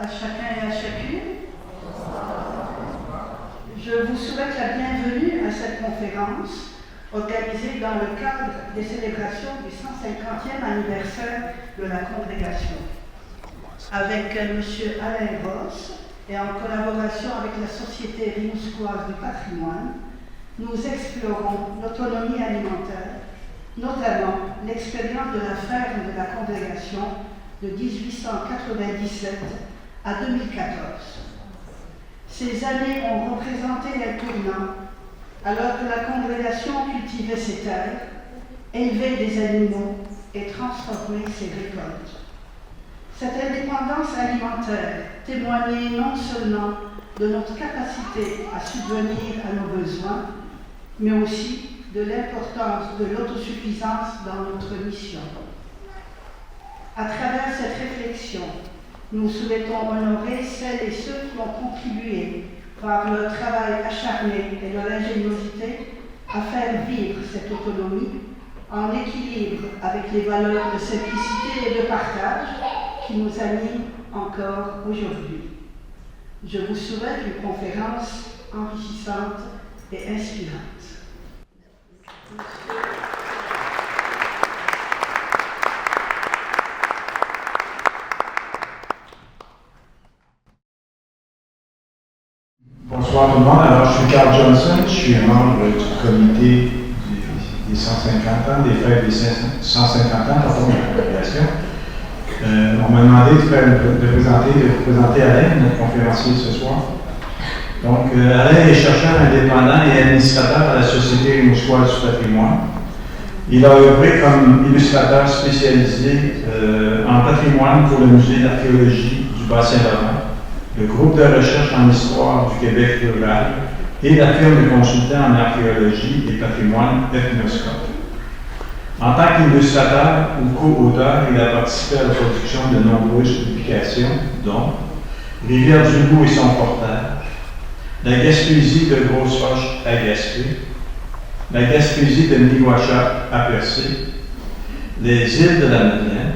à chacun et à chacune. Je vous souhaite la bienvenue à cette conférence organisée dans le cadre des célébrations du 150e anniversaire de la congrégation. Avec M. Alain Ross et en collaboration avec la Société rimousquoise du patrimoine, nous explorons l'autonomie alimentaire, notamment l'expérience de la ferme de la congrégation de 1897 à 2014. Ces années ont représenté un tournant alors que la congrégation cultivait ses terres, élevait des animaux et transformait ses récoltes. Cette indépendance alimentaire témoignait non seulement de notre capacité à subvenir à nos besoins, mais aussi de l'importance de l'autosuffisance dans notre mission. À travers cette réflexion, nous souhaitons honorer celles et ceux qui ont contribué par leur travail acharné et leur ingéniosité à faire vivre cette autonomie en équilibre avec les valeurs de simplicité et de partage qui nous animent encore aujourd'hui. Je vous souhaite une conférence enrichissante et inspirante. Bonsoir tout le monde. Alors, je suis Carl Johnson, je suis un membre du comité des 150 ans, des fêtes des 150 ans, pardon, de la congrégation. On m'a demandé de présenter Alain, notre conférencier ce soir. Donc, Alain est chercheur indépendant et administrateur à la Société rimousquoise du patrimoine. Il a œuvré comme illustrateur spécialisé en patrimoine pour le musée d'archéologie du Bas-Saint-Laurent, le groupe de recherche en histoire du Québec rural et la firme de consultants en archéologie et patrimoine Ethnoscope. En tant qu'illustrateur ou co-auteur, il a participé à la production de nombreuses publications, dont Rivière-du-Loup et son porteur, la Gaspésie de Grosse-Roche à Gaspé, la Gaspésie de Miguacha à Percé, les îles de la Madeleine,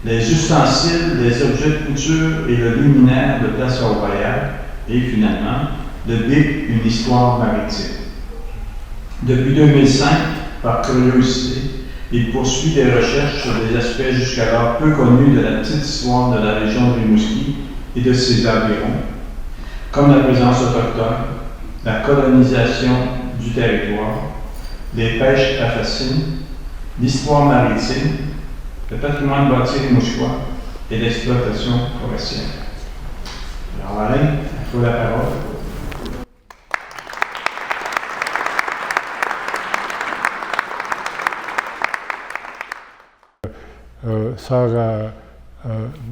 les ustensiles, les objets de couture et le luminaire de Place Royale, et finalement, le BIC, une histoire maritime. Depuis 2005, par curiosité, il poursuit des recherches sur des aspects jusqu'alors peu connus de la petite histoire de la région de Rimouski et de ses environs, comme la présence autochtone, la colonisation du territoire, les pêches à fascines, l'histoire maritime, le patrimoine bâti rimouskois et l'exploitation forestière. Alors Alain, il faut la parole. Sœur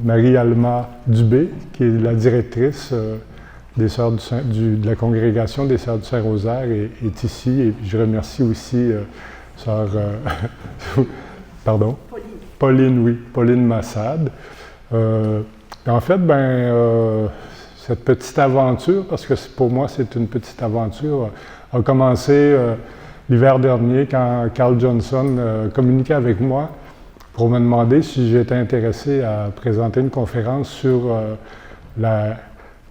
Marie-Alma Dubé, qui est la directrice des Sœurs de la congrégation des Sœurs du Saint-Rosaire, est ici. Et je remercie aussi Sœur pardon? Pauline Massad. En fait, cette petite aventure, parce que pour moi c'est une petite aventure, a commencé l'hiver dernier quand Carl Johnson communiquait avec moi pour me demander si j'étais intéressé à présenter une conférence sur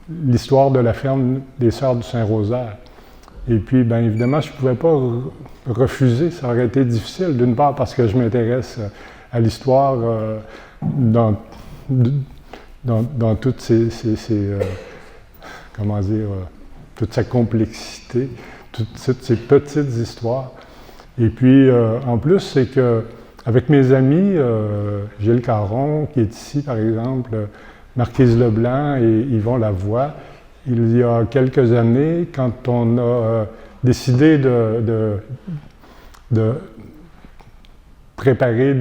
l'histoire de la ferme des Sœurs du Saint-Rosaire. Et puis, bien évidemment, je ne pouvais pas refuser, ça aurait été difficile, d'une part parce que je m'intéresse à l'histoire dans toutes comment dire, toute sa complexité, toutes ces petites histoires. Et puis, en plus, c'est que avec mes amis, Gilles Caron, qui est ici, par exemple, Marquise Leblanc et Yvon Lavoie, il y a quelques années, quand on a décidé de préparer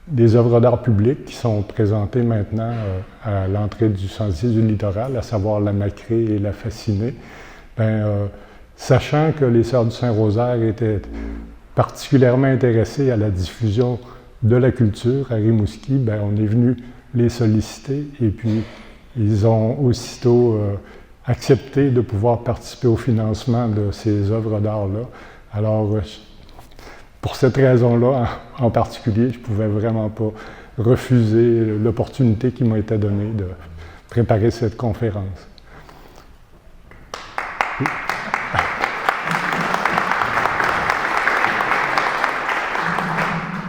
des œuvres d'art public qui sont présentées maintenant à l'entrée du sentier du littoral, à savoir la Macrée et la Fascinée, sachant que les Sœurs du Saint-Rosaire étaient particulièrement intéressés à la diffusion de la culture à Rimouski, on est venu les solliciter et puis ils ont aussitôt accepté de pouvoir participer au financement de ces œuvres d'art-là. Alors, pour cette raison-là, en particulier, je ne pouvais vraiment pas refusé l'opportunité qui m'a été donnée de préparer cette conférence.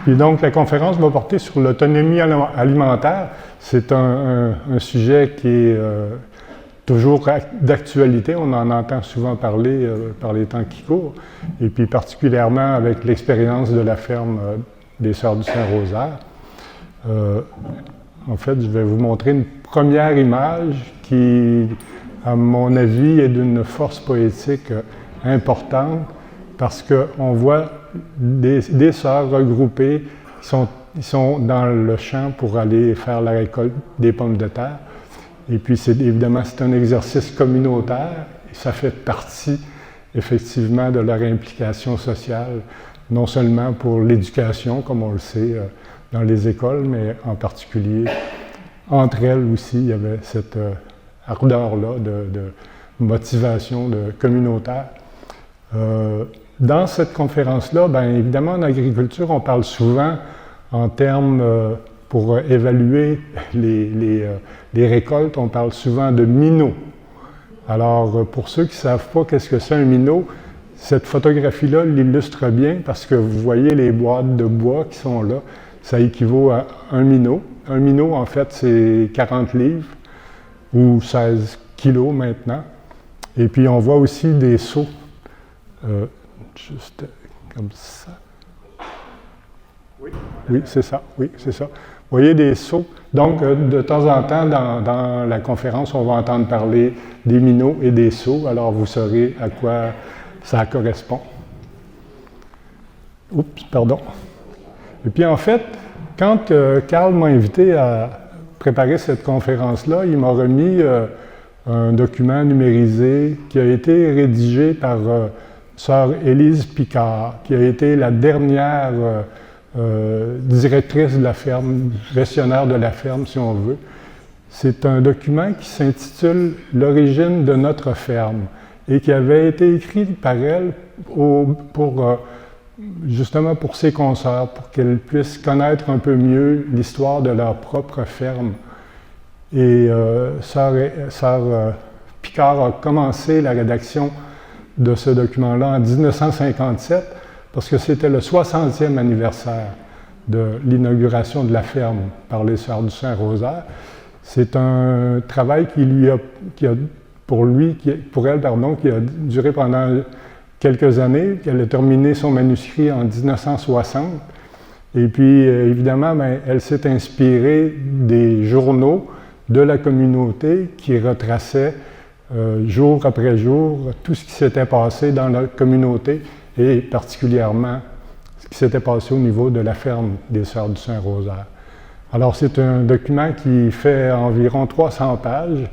Puis donc, la conférence va porter sur l'autonomie alimentaire. C'est un sujet qui est toujours d'actualité. On en entend souvent parler par les temps qui courent. Et puis particulièrement avec l'expérience de la ferme des Sœurs du Saint-Rosaire. En fait, je vais vous montrer une première image qui, à mon avis, est d'une force poétique importante parce qu'on voit des sœurs regroupées, ils sont dans le champ pour aller faire la récolte des pommes de terre. Et puis, évidemment, c'est un exercice communautaire et ça fait partie, effectivement, de leur implication sociale, non seulement pour l'éducation, comme on le sait dans les écoles, mais en particulier entre elles aussi, il y avait cette ardeur-là de motivation communautaire. Dans cette conférence-là, bien évidemment, en agriculture, on parle souvent en termes, pour évaluer les récoltes, on parle souvent de minot. Alors, pour ceux qui ne savent pas qu'est-ce que c'est un minot, cette photographie-là l'illustre bien parce que vous voyez les boîtes de bois qui sont là, ça équivaut à un minot. Un minot, en fait, c'est 40 livres ou 16 kilos maintenant. Et puis, on voit aussi des seaux. Juste comme ça. Oui, c'est ça. Oui, c'est ça. Vous voyez des seaux. Donc, de temps en temps, dans la conférence, on va entendre parler des minots et des seaux. Alors, vous saurez à quoi ça correspond. Oups, pardon. Et puis, en fait, quand Carl m'a invité à préparer cette conférence-là, il m'a remis un document numérisé qui a été rédigé par Sœur Élise Picard, qui a été la dernière directrice de la ferme, gestionnaire de la ferme, si on veut. C'est un document qui s'intitule « L'origine de notre ferme » et qui avait été écrit par elle justement pour ses consoeurs, pour qu'elles puissent connaître un peu mieux l'histoire de leur propre ferme. Et Sœur Picard a commencé la rédaction de ce document-là en 1957, parce que c'était le 60e anniversaire de l'inauguration de la ferme par les Sœurs du Saint-Rosaire. C'est un travail qui a duré pendant quelques années. Elle a terminé son manuscrit en 1960. Et puis, évidemment, elle s'est inspirée des journaux de la communauté qui retraçaient jour après jour tout ce qui s'était passé dans la communauté et particulièrement ce qui s'était passé au niveau de la ferme des Sœurs du Saint-Rosaire. Alors, c'est un document qui fait environ 300 pages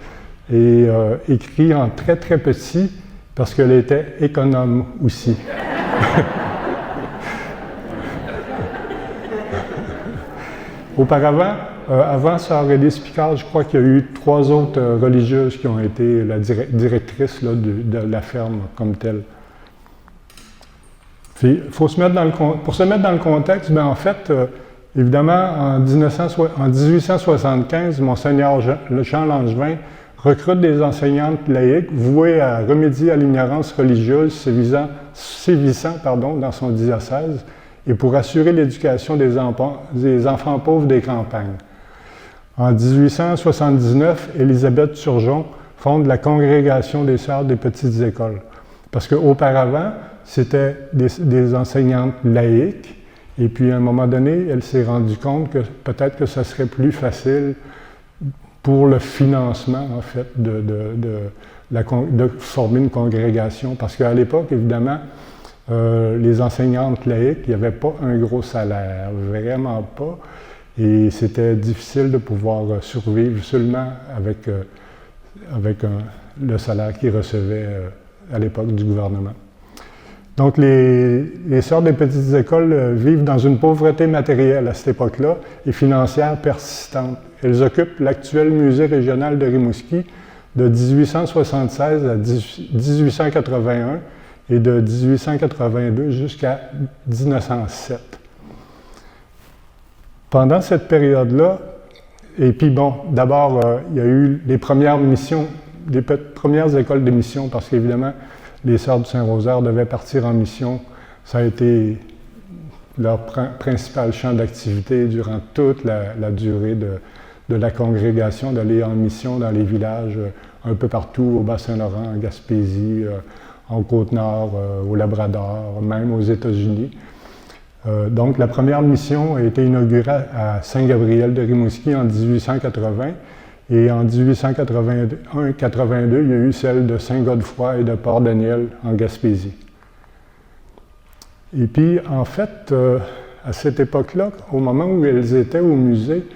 et écrit en très, très petit parce qu'elle était économe aussi. Auparavant, avant Sœur Élise Picard, je crois qu'il y a eu 3 autres religieuses qui ont été la directrice là, de la ferme comme telle. Puis, pour se mettre dans le contexte, bien, en fait, évidemment, en 1875, Monseigneur Jean Langevin recrute des enseignantes laïques vouées à remédier à l'ignorance religieuse sévissant dans son diocèse et pour assurer l'éducation des enfants pauvres des campagnes. En 1879, Élisabeth Turgeon fonde la Congrégation des Sœurs des Petites Écoles. Parce qu'auparavant, c'était des enseignantes laïques, et puis à un moment donné, elle s'est rendue compte que peut-être que ce serait plus facile pour le financement, en fait, de former une congrégation. Parce qu'à l'époque, évidemment, les enseignantes laïques, il n'y avait pas un gros salaire, vraiment pas. Et c'était difficile de pouvoir survivre seulement avec le salaire qu'ils recevaient à l'époque du gouvernement. Donc, les Sœurs des Petites Écoles vivent dans une pauvreté matérielle à cette époque-là et financière persistante. Elles occupent l'actuel musée régional de Rimouski de 1876 à 1881 et de 1882 jusqu'à 1907. Pendant cette période-là, et puis bon, d'abord, il y a eu les premières missions, les premières écoles de mission, parce qu'évidemment, les Sœurs du Saint-Rosaire devaient partir en mission. Ça a été leur principal champ d'activité durant toute la durée de la congrégation, d'aller en mission dans les villages un peu partout, au Bas-Saint-Laurent, en Gaspésie, en Côte-Nord, au Labrador, même aux États-Unis. Donc, la première mission a été inaugurée à Saint-Gabriel de Rimouski en 1880, et en 1881-82, il y a eu celle de Saint-Godefroy et de Port-Daniel en Gaspésie. Et puis, en fait, à cette époque-là, au moment où elles étaient au musée,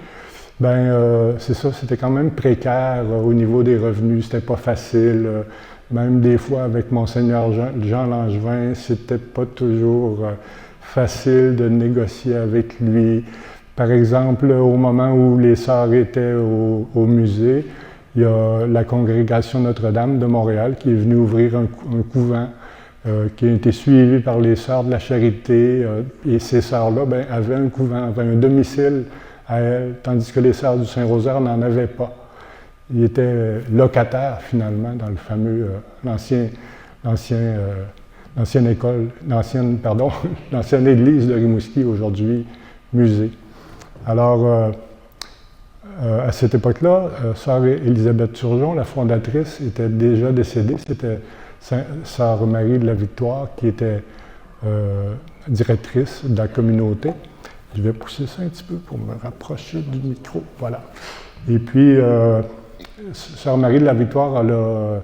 c'est ça, c'était quand même précaire au niveau des revenus, c'était pas facile. Même des fois, avec Monseigneur Jean Langevin, c'était pas toujours facile de négocier avec lui. Par exemple, au moment où les sœurs étaient au musée, il y a la congrégation Notre-Dame de Montréal qui est venue ouvrir un couvent qui a été suivi par les Sœurs de la Charité. Et ces sœurs-là avaient un couvent, avaient un domicile à elles, tandis que les Sœurs du Saint-Rosaire n'en avaient pas. Ils étaient locataires, finalement, dans le fameux, l'ancienne église de Rimouski, aujourd'hui musée. Alors, à cette époque-là, Sœur Élisabeth Turgeon, la fondatrice, était déjà décédée. C'était Sœur Marie de la Victoire qui était directrice de la communauté. Je vais pousser ça un petit peu pour me rapprocher du micro. Voilà. Et puis, Sœur Marie de la Victoire, elle a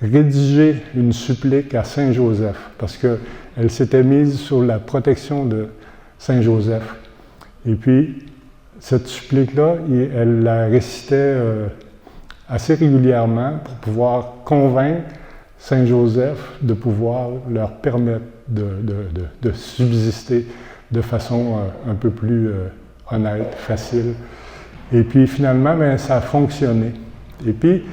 rédigé une supplique à Saint-Joseph parce qu'elle s'était mise sur la protection de Saint-Joseph. Et puis, cette supplique-là, elle la récitait assez régulièrement pour pouvoir convaincre Saint-Joseph de pouvoir leur permettre de subsister de façon un peu plus honnête, facile. Et puis finalement, ça a fonctionné. Et puis,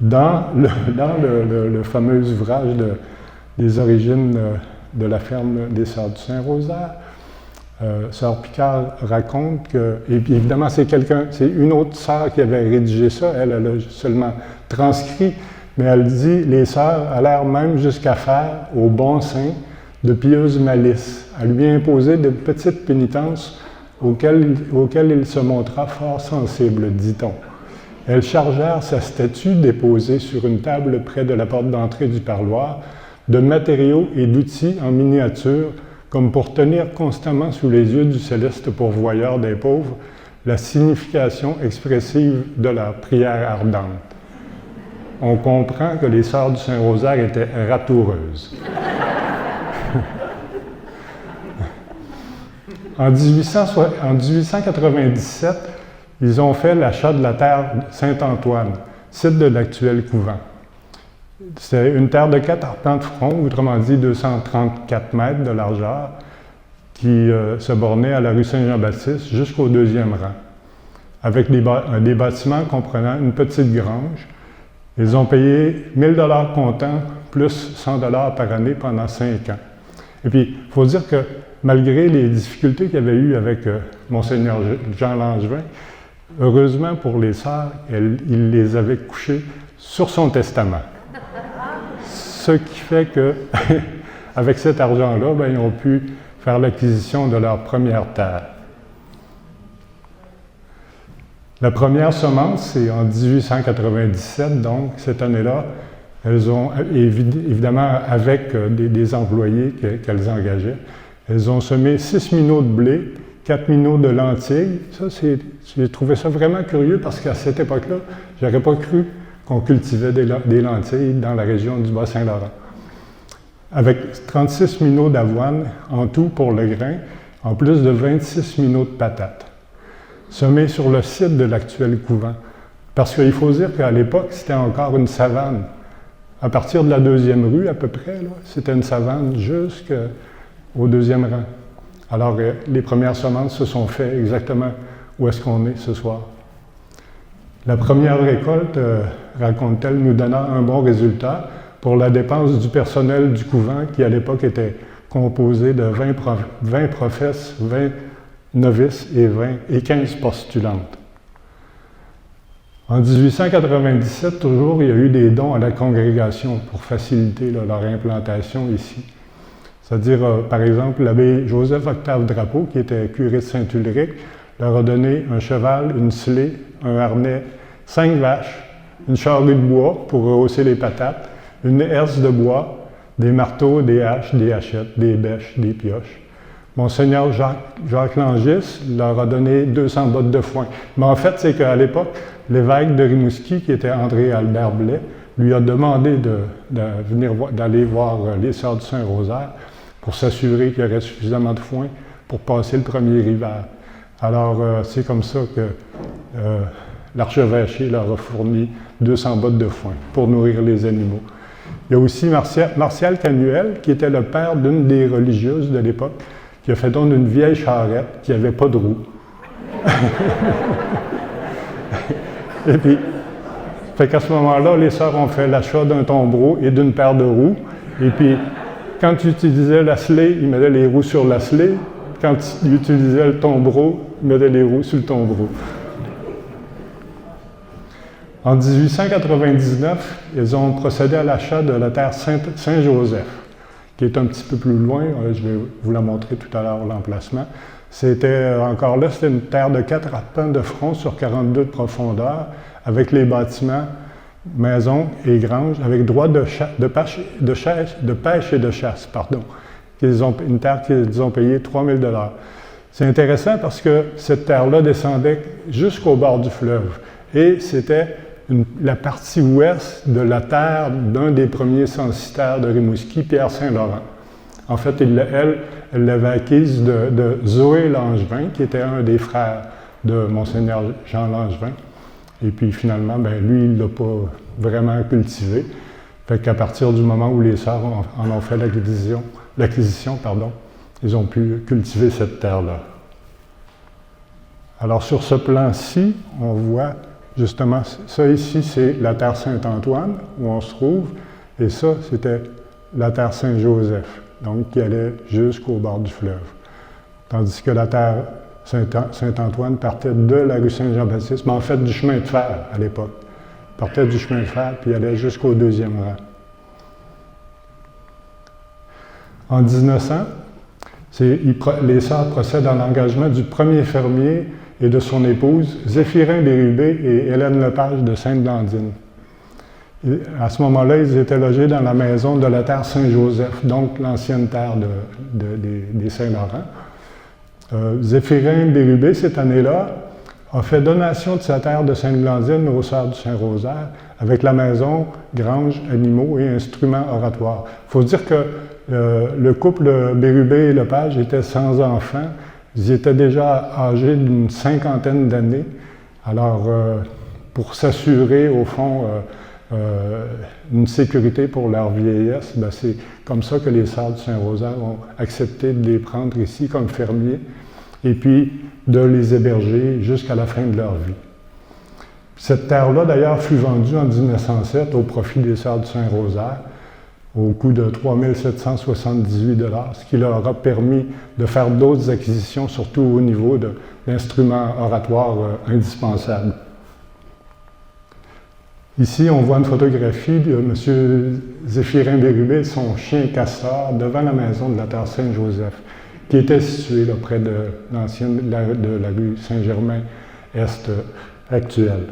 dans le fameux ouvrage des origines de la ferme des Sœurs du Saint-Rosaire, Sœur Picard raconte que, et puis évidemment c'est une autre sœur qui avait rédigé ça, elle a seulement transcrit, mais elle dit, les sœurs allèrent même jusqu'à faire au bon saint de pieuses malices, à lui imposer de petites pénitences auxquelles il se montra fort sensible, dit-on. Elles chargèrent sa statue déposée sur une table près de la porte d'entrée du parloir, de matériaux et d'outils en miniature, comme pour tenir constamment sous les yeux du céleste pourvoyeur des pauvres la signification expressive de leur prière ardente. On comprend que les Sœurs du Saint-Rosaire étaient ratoureuses. En 1897, ils ont fait l'achat de la terre Saint-Antoine, site de l'actuel couvent. C'est une terre de 4 arpents de front, autrement dit 234 mètres de largeur, qui se bornait à la rue Saint-Jean-Baptiste jusqu'au 2e rang, avec des bâtiments comprenant une petite grange. Ils ont payé 1 000 $ comptant, plus 100 $ par année pendant 5 ans. Et puis, il faut dire que malgré les difficultés qu'il y avait eues avec Monseigneur Jean Langevin, heureusement pour les sœurs, il les avait couchées sur son testament. Ce qui fait que, avec cet argent-là, ils ont pu faire l'acquisition de leur première terre. La première semence, c'est en 1897, donc cette année-là, elles ont, évidemment avec des employés qu'elles engageaient, elles ont semé 6 minots de blé, 4 minots de lentilles. Ça, j'ai trouvé ça vraiment curieux parce qu'à cette époque-là, je n'aurais pas cru qu'on cultivait des lentilles dans la région du Bas-Saint-Laurent. Avec 36 minots d'avoine en tout pour le grain, en plus de 26 minots de patates, semés sur le site de l'actuel couvent. Parce qu'il faut dire qu'à l'époque, c'était encore une savane. À partir de la 2e rue, à peu près, c'était une savane jusqu'au 2e rang. Alors, les premières semences se sont faites exactement où est-ce qu'on est ce soir. La première récolte, raconte-t-elle, nous donna un bon résultat pour la dépense du personnel du couvent qui, à l'époque, était composé de 20 professes, 20 novices et 20 et 15 postulantes. En 1897, toujours, il y a eu des dons à la congrégation pour faciliter leur implantation ici. C'est-à-dire, par exemple, l'abbé Joseph-Octave Drapeau, qui était curé de Saint-Ulrich, leur a donné un cheval, une slé, un harnais, 5 vaches, une charrue de bois pour rehausser les patates, une herse de bois, des marteaux, des haches, des hachettes, des bêches, des pioches. Monseigneur Jacques Langis leur a donné 200 bottes de foin. Mais en fait, c'est qu'à l'époque, l'évêque de Rimouski, qui était André-Albert Blais, lui a demandé d'aller voir les Sœurs du Saint-Rosaire pour s'assurer qu'il y aurait suffisamment de foin pour passer le premier hiver. Alors, c'est comme ça que l'archevêché leur a fourni 200 bottes de foin pour nourrir les animaux. Il y a aussi Martial Canuel, qui était le père d'une des religieuses de l'époque, qui a fait don d'une vieille charrette qui n'avait pas de roue. Et puis, fait qu'à ce moment-là, les sœurs ont fait l'achat d'un tombereau et d'une paire de roues. Et puis, quand ils utilisaient la slé, ils mettaient les roues sur la slé. Quand ils utilisaient le tombereau, ils mettaient les roues sur le tombereau. En 1899, ils ont procédé à l'achat de la terre Saint-Joseph, qui est un petit peu plus loin. Je vais vous la montrer tout à l'heure, l'emplacement. C'était encore là, c'était une terre de 4 arpents de front sur 42 de profondeur, avec les bâtiments, maisons et granges, avec droit de pêche et de chasse, pardon. Une terre qu'ils ont payé 3 000 $. C'est intéressant parce que cette terre-là descendait jusqu'au bord du fleuve. Et c'était la partie ouest de la terre d'un des premiers censitaires de Rimouski, Pierre Saint-Laurent. En fait, elle l'avait acquise de Zoé Langevin, qui était un des frères de Monseigneur Jean Langevin. Et puis finalement, lui, il ne l'a pas vraiment cultivé. Fait qu'à partir du moment où les sœurs en ont fait l'acquisition, ils ont pu cultiver cette terre-là. Alors sur ce plan-ci, on voit justement, ça ici, c'est la terre Saint-Antoine, où on se trouve, et ça, c'était la terre Saint-Joseph, donc qui allait jusqu'au bord du fleuve. Tandis que la terre Saint-Antoine partait de la rue Saint-Jean-Baptiste, mais en fait du chemin de fer à l'époque. Partait du chemin de fer, puis allait jusqu'au 2e rang. En 1900, les sœurs procèdent à l'engagement du premier fermier et de son épouse, Zéphirin Bérubé et Hélène Lepage de Sainte-Blandine. À ce moment-là, ils étaient logés dans la maison de la terre Saint-Joseph, donc l'ancienne terre des Saint-Laurent. Zéphirin Bérubé, cette année-là, a fait donation de sa terre de Sainte-Blandine aux Sœurs du Saint-Rosaire avec la maison, grange, animaux et instruments oratoires. Il faut dire que le couple Bérubé et Lepage était sans enfants. Ils étaient déjà âgés d'une 50aine d'années. Alors, pour s'assurer, au fond, une sécurité pour leur vieillesse, c'est comme ça que les Sœurs du Saint-Rosaire ont accepté de les prendre ici comme fermiers et puis de les héberger jusqu'à la fin de leur vie. Cette terre-là, d'ailleurs, fut vendue en 1907 au profit des Sœurs du Saint-Rosaire au coût de 3 778 $, ce qui leur a permis de faire d'autres acquisitions, surtout au niveau d'instruments oratoires indispensables. Ici, on voit une photographie de M. Zéphirin Bérubé et son chien Castor devant la maison de la terre Saint-Joseph, qui était située là, près de la rue Saint-Germain-Est actuelle.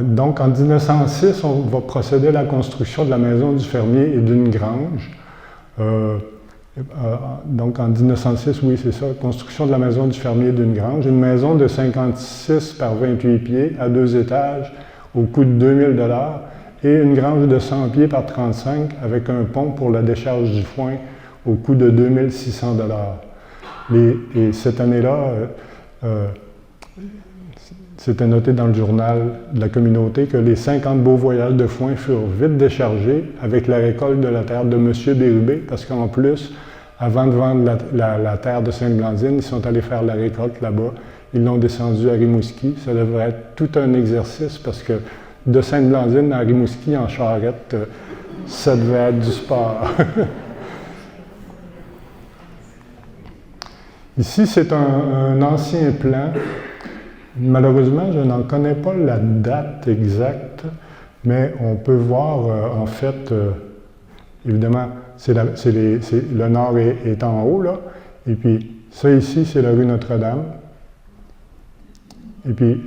Donc, en 1906, on va procéder à la construction de la maison du fermier et d'une grange. Donc, en 1906, oui, c'est ça, construction de la maison du fermier et d'une grange. Une maison de 56 par 28 pieds à 2 étages au coût de 2 000 $ et une grange de 100 pieds par 35 avec un pont pour la décharge du foin au coût de 2 600 $. Et cette année-là, c'était noté dans le journal de la communauté que les 50 beaux voyages de foin furent vite déchargés avec la récolte de la terre de M. Bérubé, parce qu'en plus, avant de vendre la terre de Sainte-Blandine, ils sont allés faire la récolte là-bas. Ils l'ont descendu à Rimouski. Ça devrait être tout un exercice parce que de Sainte-Blandine à Rimouski en charrette, Ça devait être du sport. Ici, c'est un ancien plan. Malheureusement, je n'en connais pas la date exacte, mais on peut voir, en fait, évidemment, le nord est en haut, là, et puis ça ici, c'est la rue Notre-Dame, et puis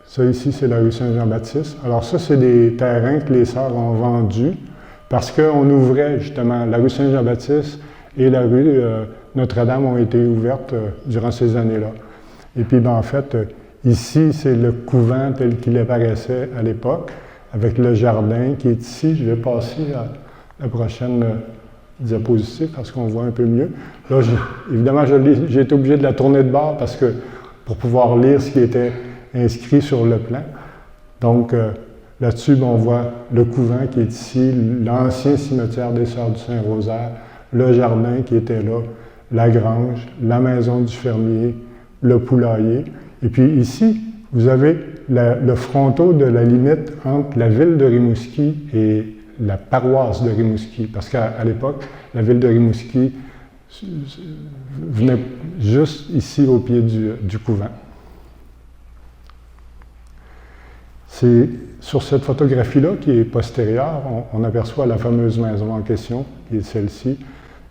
ça ici, c'est la rue Saint-Jean-Baptiste. Alors ça, c'est des terrains que les sœurs ont vendus, parce qu'on ouvrait, justement, la rue Saint-Jean-Baptiste et la rue Notre-Dame ont été ouvertes durant ces années-là. Et puis, ben, en fait, ici, c'est le couvent tel qu'il apparaissait à l'époque, avec le jardin qui est ici. Je vais passer à la prochaine diapositive parce qu'on voit un peu mieux. Là, évidemment, j'ai été obligé de la tourner de bord parce que pour pouvoir lire ce qui était inscrit sur le plan. Donc, là-dessus, ben, on voit le couvent qui est ici, l'ancien cimetière des Sœurs du Saint-Rosaire, le jardin qui était là, la grange, la maison du fermier, le poulailler. Et puis ici, vous avez le fronteau de la limite entre la ville de Rimouski et la paroisse de Rimouski. Parce qu'à l'époque, la ville de Rimouski venait juste ici au pied du couvent. C'est sur cette photographie-là, qui est postérieure, on aperçoit la fameuse maison en question, qui est celle-ci.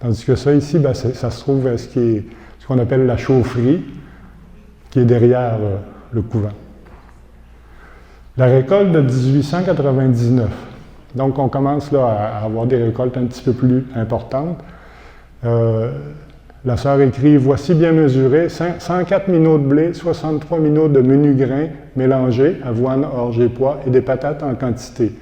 Tandis que ça ici, ben, ça se trouve à ce qu'on appelle la chaufferie, qui est derrière le couvent. La récolte de 1899. Donc, on commence là à avoir des récoltes un petit peu plus importantes. La sœur écrit « Voici bien mesuré, 104 minots de blé, 63 minots de menu grain mélangés, avoine, orge et pois, et des patates en quantité.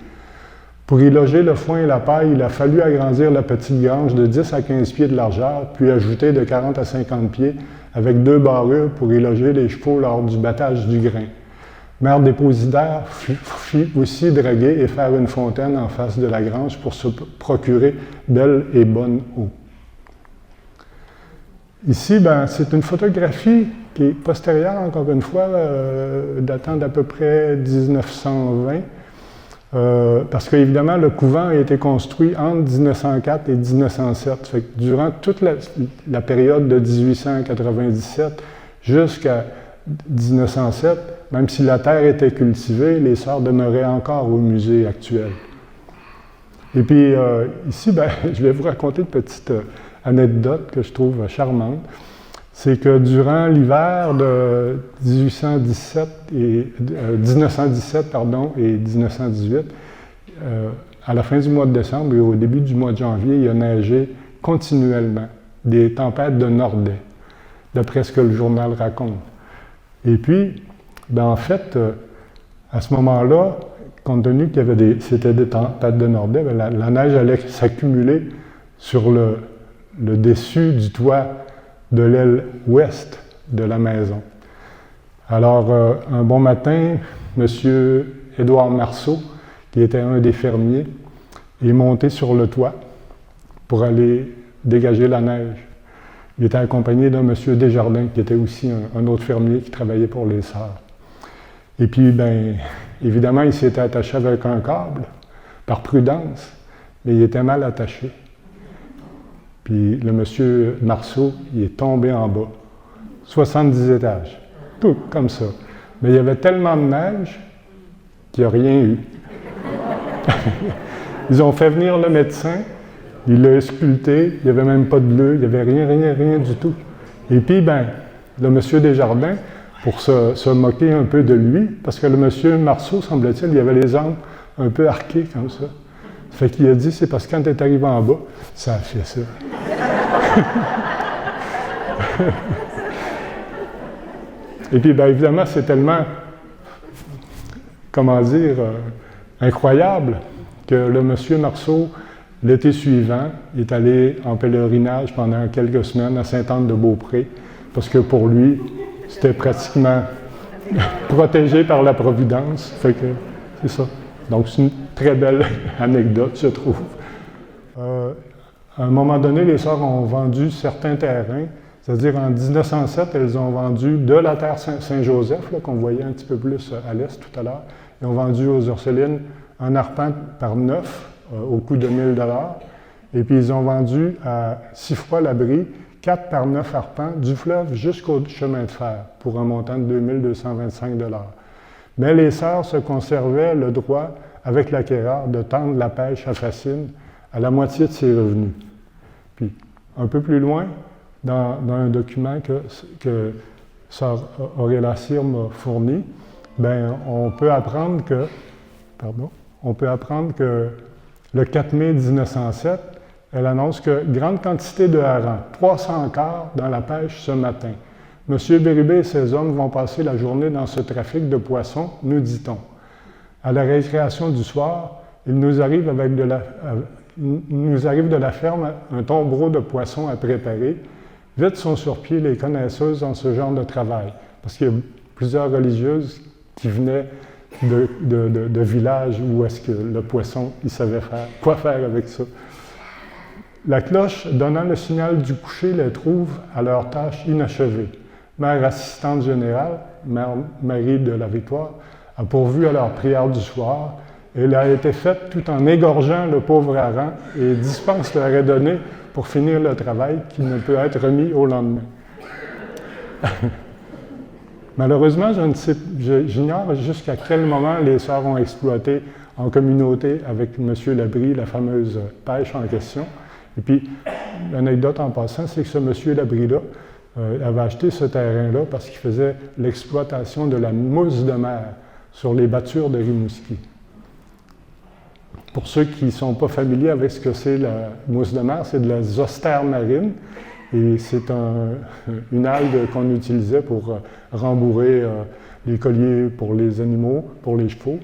Pour y loger le foin et la paille, il a fallu agrandir la petite grange de 10 à 15 pieds de largeur, puis ajouter de 40 à 50 pieds, avec 2 barrures pour y loger les chevaux lors du battage du grain. Mère dépositaire fit aussi draguer et faire une fontaine en face de la grange pour se procurer belle et bonne eau. » Ici, ben, c'est une photographie qui est postérieure, encore une fois, datant d'à peu près 1920, parce qu'évidemment, le couvent a été construit entre 1904 et 1907. Fait que durant toute la période de 1897 jusqu'à 1907, même si la terre était cultivée, les sœurs demeuraient encore au musée actuel. Et puis ici, ben, je vais vous raconter une petite anecdote que je trouve charmante. C'est que durant l'hiver de 1917 et 1918, à la fin du mois de décembre et au début du mois de janvier, il a neigé continuellement, des tempêtes de nordais, d'après ce que le journal raconte. Et puis, ben en fait, à ce moment-là, compte tenu qu'il y avait c'était des tempêtes de nordais, ben la neige allait s'accumuler sur le dessus du toit de l'aile ouest de la maison. Alors, un bon matin, M. Édouard Marceau, qui était un des fermiers, est monté sur le toit pour aller dégager la neige. Il était accompagné d'un M. Desjardins, qui était aussi un autre fermier qui travaillait pour les sœurs. Et puis, bien, évidemment, il s'était attaché avec un câble, par prudence, mais il était mal attaché. Puis le monsieur Marceau, il est tombé en bas, 70 étages, tout comme ça. Mais il y avait tellement de neige qu'il n'y a rien eu. Ils ont fait venir le médecin, il l'a sculpté, il n'y avait même pas de bleu, il n'y avait rien du tout. Et puis, ben, le monsieur Desjardins, pour se moquer un peu de lui, parce que le monsieur Marceau, semble-t-il, il avait les jambes un peu arquées comme ça. Fait qu'il a dit, c'est parce que quand tu es arrivé en bas, ça a fait ça. Et puis, bien évidemment, c'est tellement, comment dire, incroyable que le monsieur Marceau, l'été suivant, est allé en pèlerinage pendant quelques semaines à Sainte-Anne-de-Beaupré, parce que pour lui, c'était pratiquement protégé par la Providence. Fait que c'est ça. Donc, c'est une très belle anecdote, je trouve. À un moment donné, les sœurs ont vendu certains terrains, c'est-à-dire en 1907, elles ont vendu de la terre Saint-Joseph, qu'on voyait un petit peu plus à l'est tout à l'heure, et ont vendu aux Ursulines un arpent par 9 au coût de 1 000 $. Et puis ils ont vendu à 6 fois l'abri, 4 par 9 arpents, du fleuve jusqu'au chemin de fer, pour un montant de 2 225 $. Mais les sœurs se conservaient le droit, avec l'acquéreur, de tendre la pêche à fascine à la moitié de ses revenus. Puis, un peu plus loin, dans un document que sœur Aurélia Cyr m'a fourni, ben, on peut apprendre que le 4 mai 1907, elle annonce que grande quantité de harengs, 300 quarts dans la pêche ce matin. M. Bérubé et ses hommes vont passer la journée dans ce trafic de poissons, nous dit-on. À la récréation du soir, il nous arrive de la ferme un tombereau de poissons à préparer. Vite sont sur pied les connaisseuses dans ce genre de travail, parce qu'il y a plusieurs religieuses qui venaient de villages où est-ce que le poisson, ils savaient quoi faire avec ça. La cloche donnant le signal du coucher les trouve à leur tâche inachevée. Mère assistante générale, Mère Marie de la Victoire, a pourvu à leur prière du soir. Elle a été faite tout en égorgeant le pauvre hareng et dispense leur est donnée pour finir le travail qui ne peut être remis au lendemain. Malheureusement, j'ignore jusqu'à quel moment les sœurs ont exploité en communauté avec M. Labrie la fameuse pêche en question. Et puis, l'anecdote en passant, c'est que ce M. Labrie-là avait acheté ce terrain-là parce qu'il faisait l'exploitation de la mousse de mer sur les battures de Rimouski. Pour ceux qui ne sont pas familiers avec ce que c'est la mousse de mer, c'est de la zostère marine et c'est une algue qu'on utilisait pour rembourrer les colliers pour les animaux, pour les chevaux,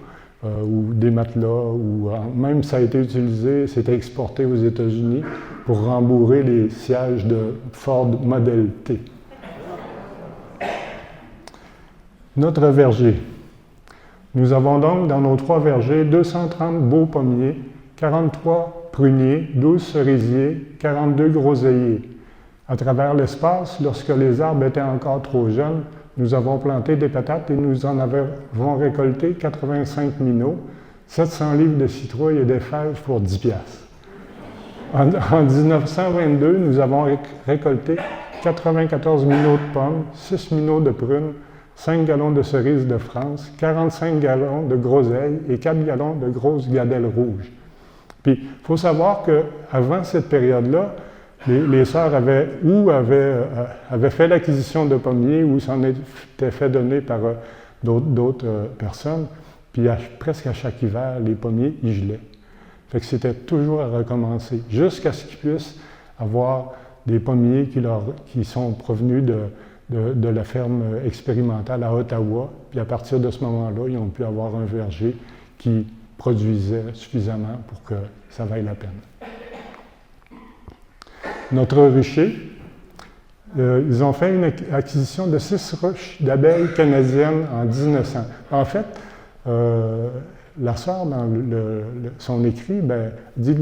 ou des matelas, ou même ça a été utilisé, c'était exporté aux États-Unis pour rembourrer les sièges de Ford Model T. Notre verger. Nous avons donc dans nos 3 vergers 230 beaux pommiers, 43 pruniers, 12 cerisiers, 42 groseilliers. À travers l'espace, lorsque les arbres étaient encore trop jeunes, nous avons planté des patates et nous en avons récolté 85 minots, 700 livres de citrouilles et des fèves pour 10 piastres. En 1922, nous avons récolté 94 minots de pommes, 6 minots de prunes, 5 gallons de cerises de France, 45 gallons de groseilles et 4 gallons de grosses gadelles rouges. Puis, il faut savoir qu'avant cette période-là, les sœurs avaient fait l'acquisition de pommiers ou s'en étaient fait donner par d'autres personnes, puis presque à chaque hiver, les pommiers, ils gelaient. Fait que c'était toujours à recommencer, jusqu'à ce qu'ils puissent avoir des pommiers qui sont provenus de la ferme expérimentale à Ottawa, puis à partir de ce moment-là, ils ont pu avoir un verger qui produisait suffisamment pour que ça vaille la peine. Notre rucher, ils ont fait une acquisition de 6 ruches d'abeilles canadiennes en 1900. En fait, la sœur, dans son écrit, dit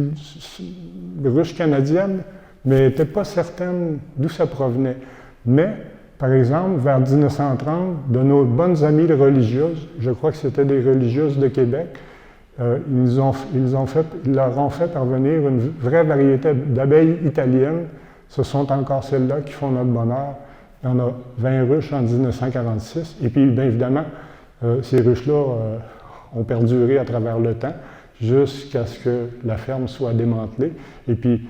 ruche canadienne, mais n'était pas certaine d'où ça provenait. Mais, par exemple, vers 1930, de nos bonnes amies religieuses, je crois que c'était des religieuses de Québec, ils leur ont fait parvenir une vraie variété d'abeilles italiennes. Ce sont encore celles-là qui font notre bonheur. Il y en a 20 ruches en 1946. Et puis, bien évidemment, ces ruches-là ont perduré à travers le temps jusqu'à ce que la ferme soit démantelée. Et puis,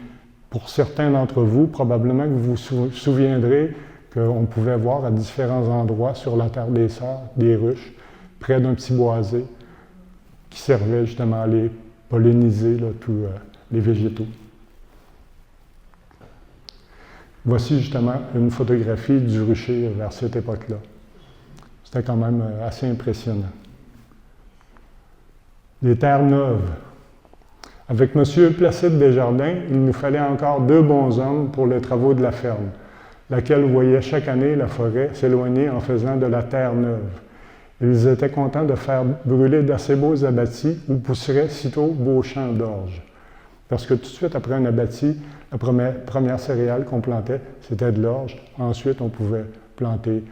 pour certains d'entre vous, probablement que vous vous souviendrez qu'on pouvait voir à différents endroits sur la Terre des Sœurs des ruches, près d'un petit boisé, qui servait justement à les polliniser, tous les végétaux. Voici justement une photographie du rucher vers cette époque-là. C'était quand même assez impressionnant. Les terres neuves. Avec M. Placide Desjardins, il nous fallait encore 2 bons hommes pour les travaux de la ferme, laquelle voyait chaque année la forêt s'éloigner en faisant de la terre neuve. Ils étaient contents de faire brûler d'assez beaux abattis où pousseraient sitôt beaux champs d'orge. Parce que tout de suite après un abattis, la première céréale qu'on plantait, c'était de l'orge. Ensuite, on pouvait planter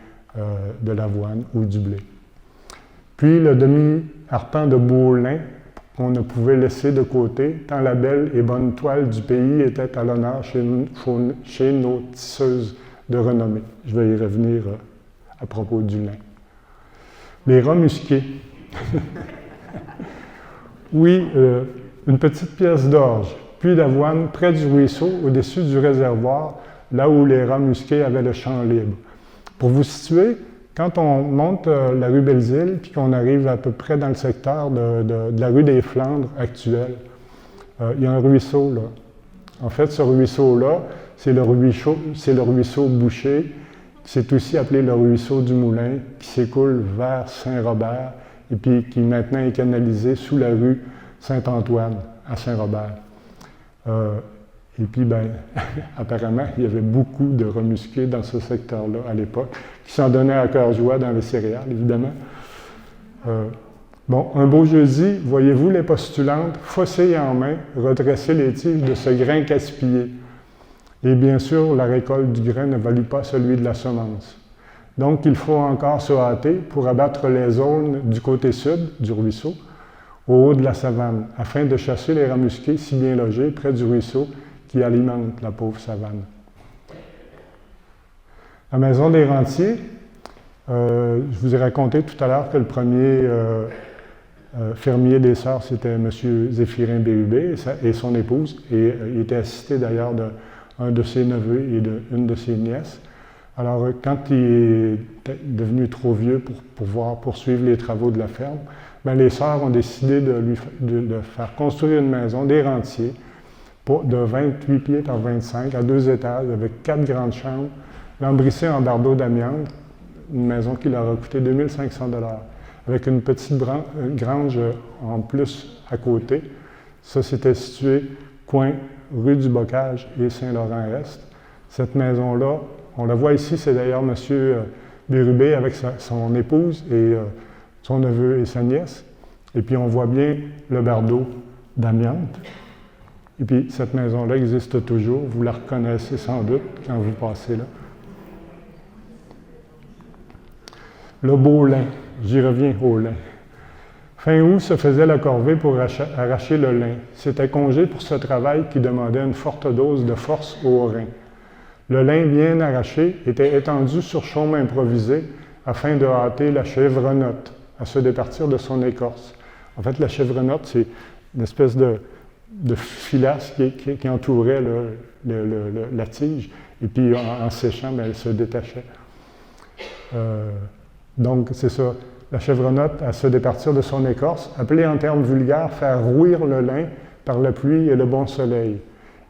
de l'avoine ou du blé. Puis le demi-arpent de Beaulin qu'on ne pouvait laisser de côté, tant la belle et bonne toile du pays était à l'honneur chez nos tisseuses de renommée. Je vais y revenir à propos du lin. Les rats musqués. Oui, une petite pièce d'orge, puis d'avoine près du ruisseau, au-dessus du réservoir, là où les rats musqués avaient le champ libre. Pour vous situer, quand on monte la rue Belzile, puis qu'on arrive à peu près dans le secteur de la rue des Flandres actuelle, il y a un ruisseau là. En fait, ce ruisseau-là, c'est le ruisseau Boucher. C'est aussi appelé le ruisseau du Moulin, qui s'écoule vers Saint-Robert et puis qui maintenant est canalisé sous la rue Saint-Antoine à Saint-Robert. Et puis, apparemment, il y avait beaucoup de rats musqués dans ce secteur-là à l'époque, qui s'en donnaient à cœur joie dans les céréales, évidemment. Un beau jeudi, voyez-vous les postulantes, fossées en main, redresser les tiges de ce grain gaspillé. Et bien sûr, la récolte du grain ne valut pas celui de la semence. Donc, il faut encore se hâter pour abattre les aulnes du côté sud du ruisseau, au haut de la savane, afin de chasser les rats musqués si bien logés près du ruisseau qui alimente la pauvre savane. La maison des rentiers, je vous ai raconté tout à l'heure que le premier fermier des Sœurs, c'était M. Zéphirin Bérubé et son épouse, et il était assisté d'ailleurs d'un de ses neveux et d'une de ses nièces. Alors, quand il est devenu trop vieux pour pouvoir poursuivre les travaux de la ferme, les Sœurs ont décidé de faire construire une maison, des rentiers, de 28 pieds par 25, à 2 étages, avec 4 grandes chambres, lambrissées en bardeaux d'amiante, une maison qui leur a coûté 2500 $, avec une petite grange en plus à côté. Ça, c'était situé coin rue du Bocage et Saint-Laurent-Est. Cette maison-là, on la voit ici, c'est d'ailleurs M. Bérubé avec son épouse et son neveu et sa nièce. Et puis on voit bien le bardeau d'amiante. Et puis cette maison-là existe toujours, vous la reconnaissez sans doute quand vous passez là. Le beau lin, j'y reviens au lin. Fin août se faisait la corvée pour arracher le lin. C'était congé pour ce travail qui demandait une forte dose de force aux reins. Le lin bien arraché était étendu sur chaume improvisé afin de hâter la chèvrenotte à se départir de son écorce. En fait, la chèvrenotte, c'est une espèce de filasse qui entourait la tige, et puis en séchant, elle se détachait. Donc, c'est ça. La chèvrenotte à se départir de son écorce, appelée en termes vulgaires faire rouir le lin par la pluie et le bon soleil.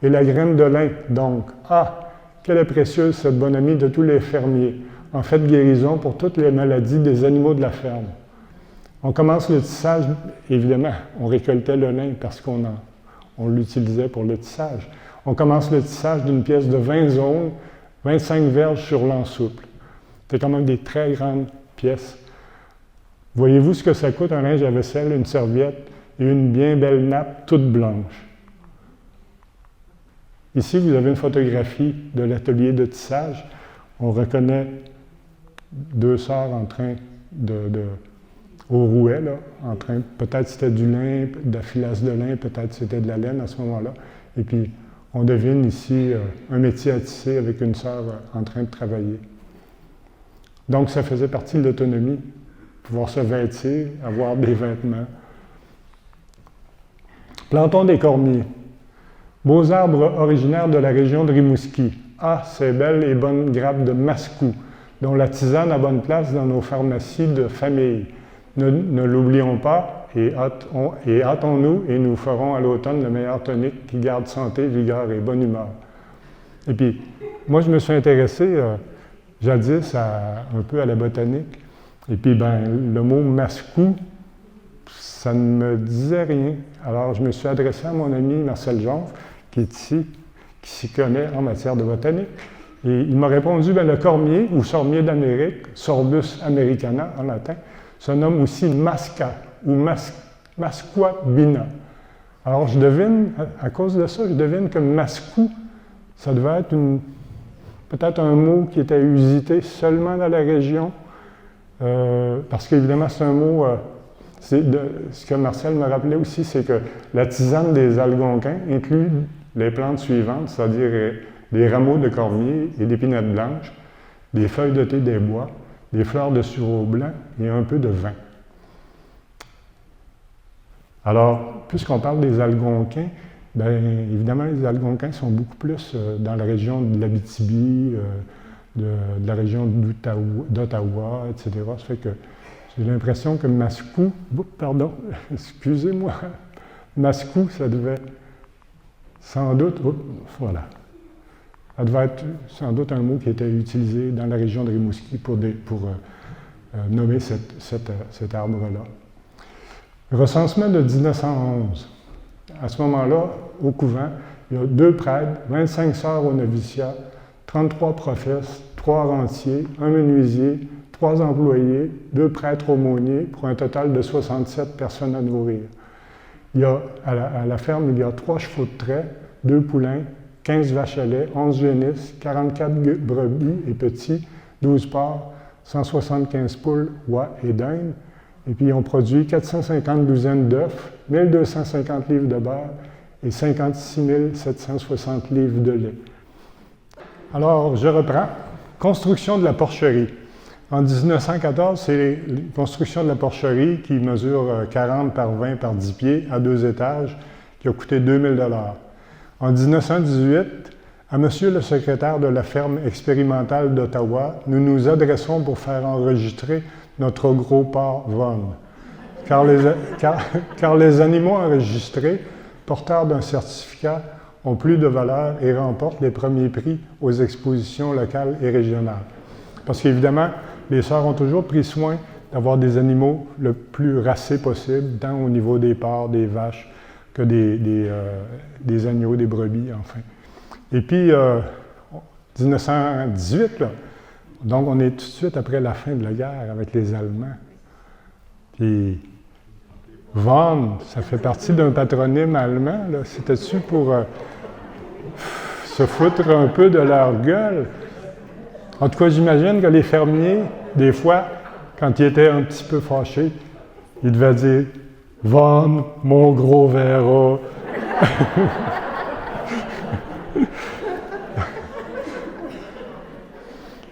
Et la graine de lin, donc. Ah, quelle est précieuse cette bonne amie de tous les fermiers, en fait guérison pour toutes les maladies des animaux de la ferme. On commence le tissage, évidemment, on récoltait le lin parce qu'on l'utilisait pour le tissage. On commence le tissage d'une pièce de 20 zones, 25 verges sur l'an souple. C'est quand même des très grandes pièces. Voyez-vous ce que ça coûte un linge à vaisselle, une serviette et une bien belle nappe toute blanche? Ici, vous avez une photographie de l'atelier de tissage. On reconnaît 2 sœurs en train au rouet, là, en train, peut-être c'était du lin, de la filasse de lin, peut-être c'était de la laine à ce moment-là. Et puis, on devine ici un métier à tisser avec une sœur en train de travailler. Donc, ça faisait partie de l'autonomie, pouvoir se vêtir, avoir des vêtements. Plantons des cormiers. Beaux arbres originaires de la région de Rimouski. Ah, ces belles et bonnes grappes de mascou, dont la tisane a bonne place dans nos pharmacies de famille. Ne l'oublions pas et hâtons-nous et nous ferons à l'automne le meilleur tonique qui garde santé, vigueur et bonne humeur. Et puis, moi, je me suis intéressé jadis un peu à la botanique. Et puis, le mot mascou, ça ne me disait rien. Alors, je me suis adressé à mon ami Marcel Jonve, qui est ici, qui s'y connaît en matière de botanique. Et il m'a répondu, le cormier, ou sormier d'Amérique, Sorbus americana en latin, se nomme aussi masca, ou masquabina. Alors, je devine, à cause de ça, je devine que mascou, ça devait être peut-être un mot qui était usité seulement dans la région, parce qu'évidemment, c'est un mot, Ce que Marcel me rappelait aussi, c'est que la tisane des Algonquins inclut les plantes suivantes, c'est-à-dire des rameaux de cormier et d'épinette blanche, des feuilles de thé des bois, des fleurs de sureau blanc et un peu de vin. Alors, puisqu'on parle des Algonquins, bien évidemment, les Algonquins sont beaucoup plus dans la région de l'Abitibi, de la région d'Ottawa, etc. Ça fait que j'ai l'impression que Mascou, excusez-moi, Mascou, ça devait sans doute, voilà, ça devait être sans doute un mot qui était utilisé dans la région de Rimouski pour nommer cet arbre-là. Recensement de 1911. À ce moment-là, au couvent, il y a 2 prêtres, 25 sœurs au noviciat, 33 professes, 3 rentiers, 1 menuisier, 3 employés, 2 prêtres aumôniers, pour un total de 67 personnes à nourrir. À la ferme, il y a 3 chevaux de trait, 2 poulains, 15 vaches à lait, 11 génisses, 44 brebis et petits, 12 porcs, 175 poules, oies et dindes. Et puis, ils ont produit 450 douzaines d'œufs, 1250 livres de beurre et 56 760 livres de lait. Alors, je reprends. Construction de la porcherie. En 1914, c'est la construction de la porcherie qui mesure 40 par 20 par 10 pieds à 2 étages, qui a coûté 2000 $. En 1918, à Monsieur le secrétaire de la ferme expérimentale d'Ottawa, nous nous adressons pour faire enregistrer notre gros porc Vaughan. Car les animaux enregistrés, porteurs d'un certificat, ont plus de valeur et remportent les premiers prix aux expositions locales et régionales. Parce qu'évidemment, les sœurs ont toujours pris soin d'avoir des animaux le plus racés possible, tant au niveau des porcs, des vaches, que des agneaux, des brebis, enfin. Et puis, 1918, là, donc on est tout de suite après la fin de la guerre avec les Allemands. Puis, Vaughan, ça fait partie d'un patronyme allemand, là. C'était-tu pour se foutre un peu de leur gueule? En tout cas, j'imagine que les fermiers, des fois, quand ils étaient un petit peu fâchés, ils devaient dire « Vaughan, mon gros verra ».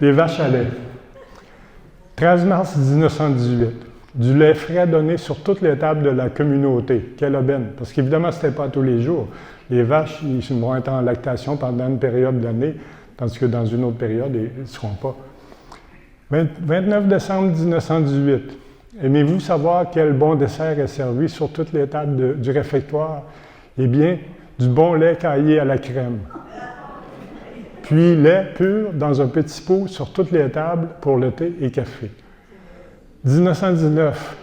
Les vaches à lait. 13 mars 1918. Du lait frais donné sur toutes les tables de la communauté. Quelle aubaine! Parce qu'évidemment, ce n'était pas tous les jours. Les vaches, ils vont être en lactation pendant une période d'année, tandis que dans une autre période, ils ne seront pas. 29 décembre 1918. Aimez-vous savoir quel bon dessert est servi sur toutes les tables du réfectoire? Eh bien, du bon lait caillé à la crème. Puis lait pur dans un petit pot sur toutes les tables pour le thé et café. 1919.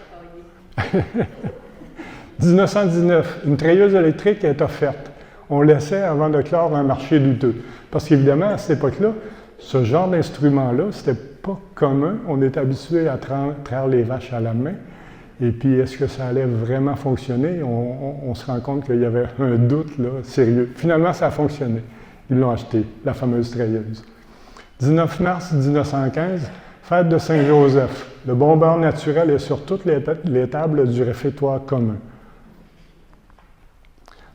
1919. Une treilleuse électrique est offerte. On l'essaie avant de clore un marché douteux. Parce qu'évidemment, à cette époque-là, ce genre d'instrument-là, c'était pas commun. On était habitué à traire les vaches à la main. Et puis, est-ce que ça allait vraiment fonctionner? On se rend compte qu'il y avait un doute là, sérieux. Finalement, ça a fonctionné. Ils l'ont acheté, la fameuse treilleuse. 19 mars 1915, fête de Saint-Joseph. Le bon beurre naturel est sur toutes les tables du réfectoire commun.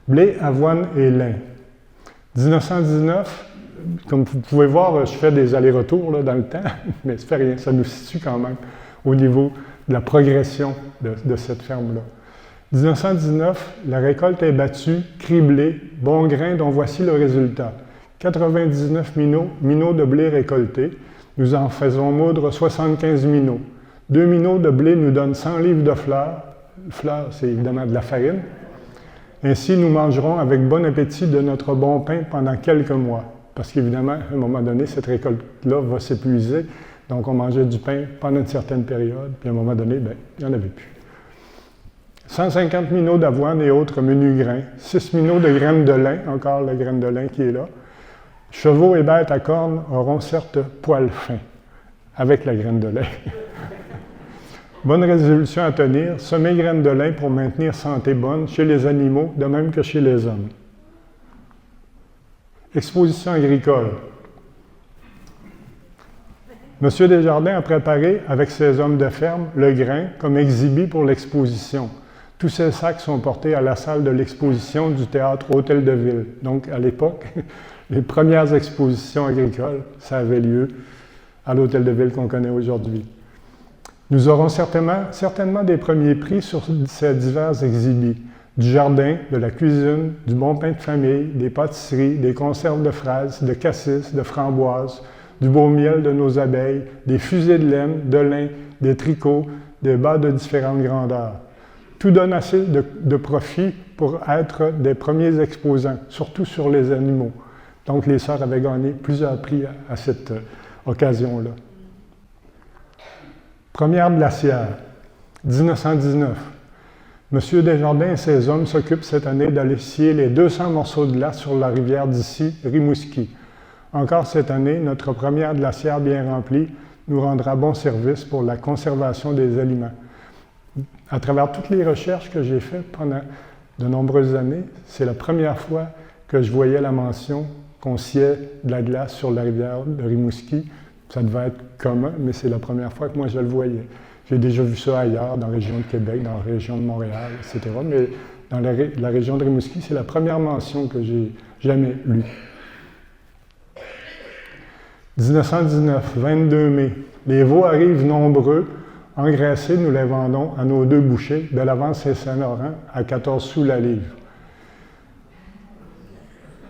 Blé, avoine et lin. 1919, comme vous pouvez voir, je fais des allers-retours là, dans le temps, mais ça fait rien, ça nous situe quand même au niveau de la progression de cette ferme-là. 1919, la récolte est battue, criblée, bon grain dont voici le résultat. 99 minots de blé récoltés. Nous en faisons moudre 75 minots. 2 minots de blé nous donnent 100 livres de fleurs. Fleurs, c'est évidemment de la farine. Ainsi, nous mangerons avec bon appétit de notre bon pain pendant quelques mois. Parce qu'évidemment, à un moment donné, cette récolte-là va s'épuiser. Donc, on mangeait du pain pendant une certaine période. Puis à un moment donné, bien, il n'y en avait plus. 150 minots d'avoine et autres menus grains. 6 minots de graines de lin, encore la graine de lin qui est là. Chevaux et bêtes à cornes auront certes poils fins, avec la graine de lin. Bonne résolution à tenir, semer graines de lin pour maintenir santé bonne chez les animaux, de même que chez les hommes. Exposition agricole. Monsieur Desjardins a préparé, avec ses hommes de ferme, le grain comme exhibit pour l'exposition. Tous ces sacs sont portés à la salle de l'exposition du théâtre Hôtel de Ville. Donc, à l'époque, les premières expositions agricoles, ça avait lieu à l'Hôtel de Ville qu'on connaît aujourd'hui. Nous aurons certainement des premiers prix sur ces divers exhibits. Du jardin, de la cuisine, du bon pain de famille, des pâtisseries, des conserves de fraises, de cassis, de framboises, du beau miel de nos abeilles, des fusées de laine, de lin, des tricots, des bas de différentes grandeurs. Tout donne assez de profit pour être des premiers exposants, surtout sur les animaux. Donc, les sœurs avaient gagné plusieurs prix à cette occasion-là. Première glacière, 1919. Monsieur Desjardins et ses hommes s'occupent cette année d'aller scier les 200 morceaux de glace sur la rivière d'ici, Rimouski. Encore cette année, notre première glacière bien remplie nous rendra bon service pour la conservation des aliments. À travers toutes les recherches que j'ai faites pendant de nombreuses années, c'est la première fois que je voyais la mention qu'on sciait de la glace sur la rivière de Rimouski. Ça devait être commun, mais c'est la première fois que moi je le voyais. J'ai déjà vu ça ailleurs, dans la région de Québec, dans la région de Montréal, etc. Mais dans la région de Rimouski, c'est la première mention que j'ai jamais lue. 1919, 22 mai. Les veaux arrivent nombreux. Engraissés, nous les vendons à nos deux bouchers, Bellavance et Saint-Laurent, à 14 sous la livre.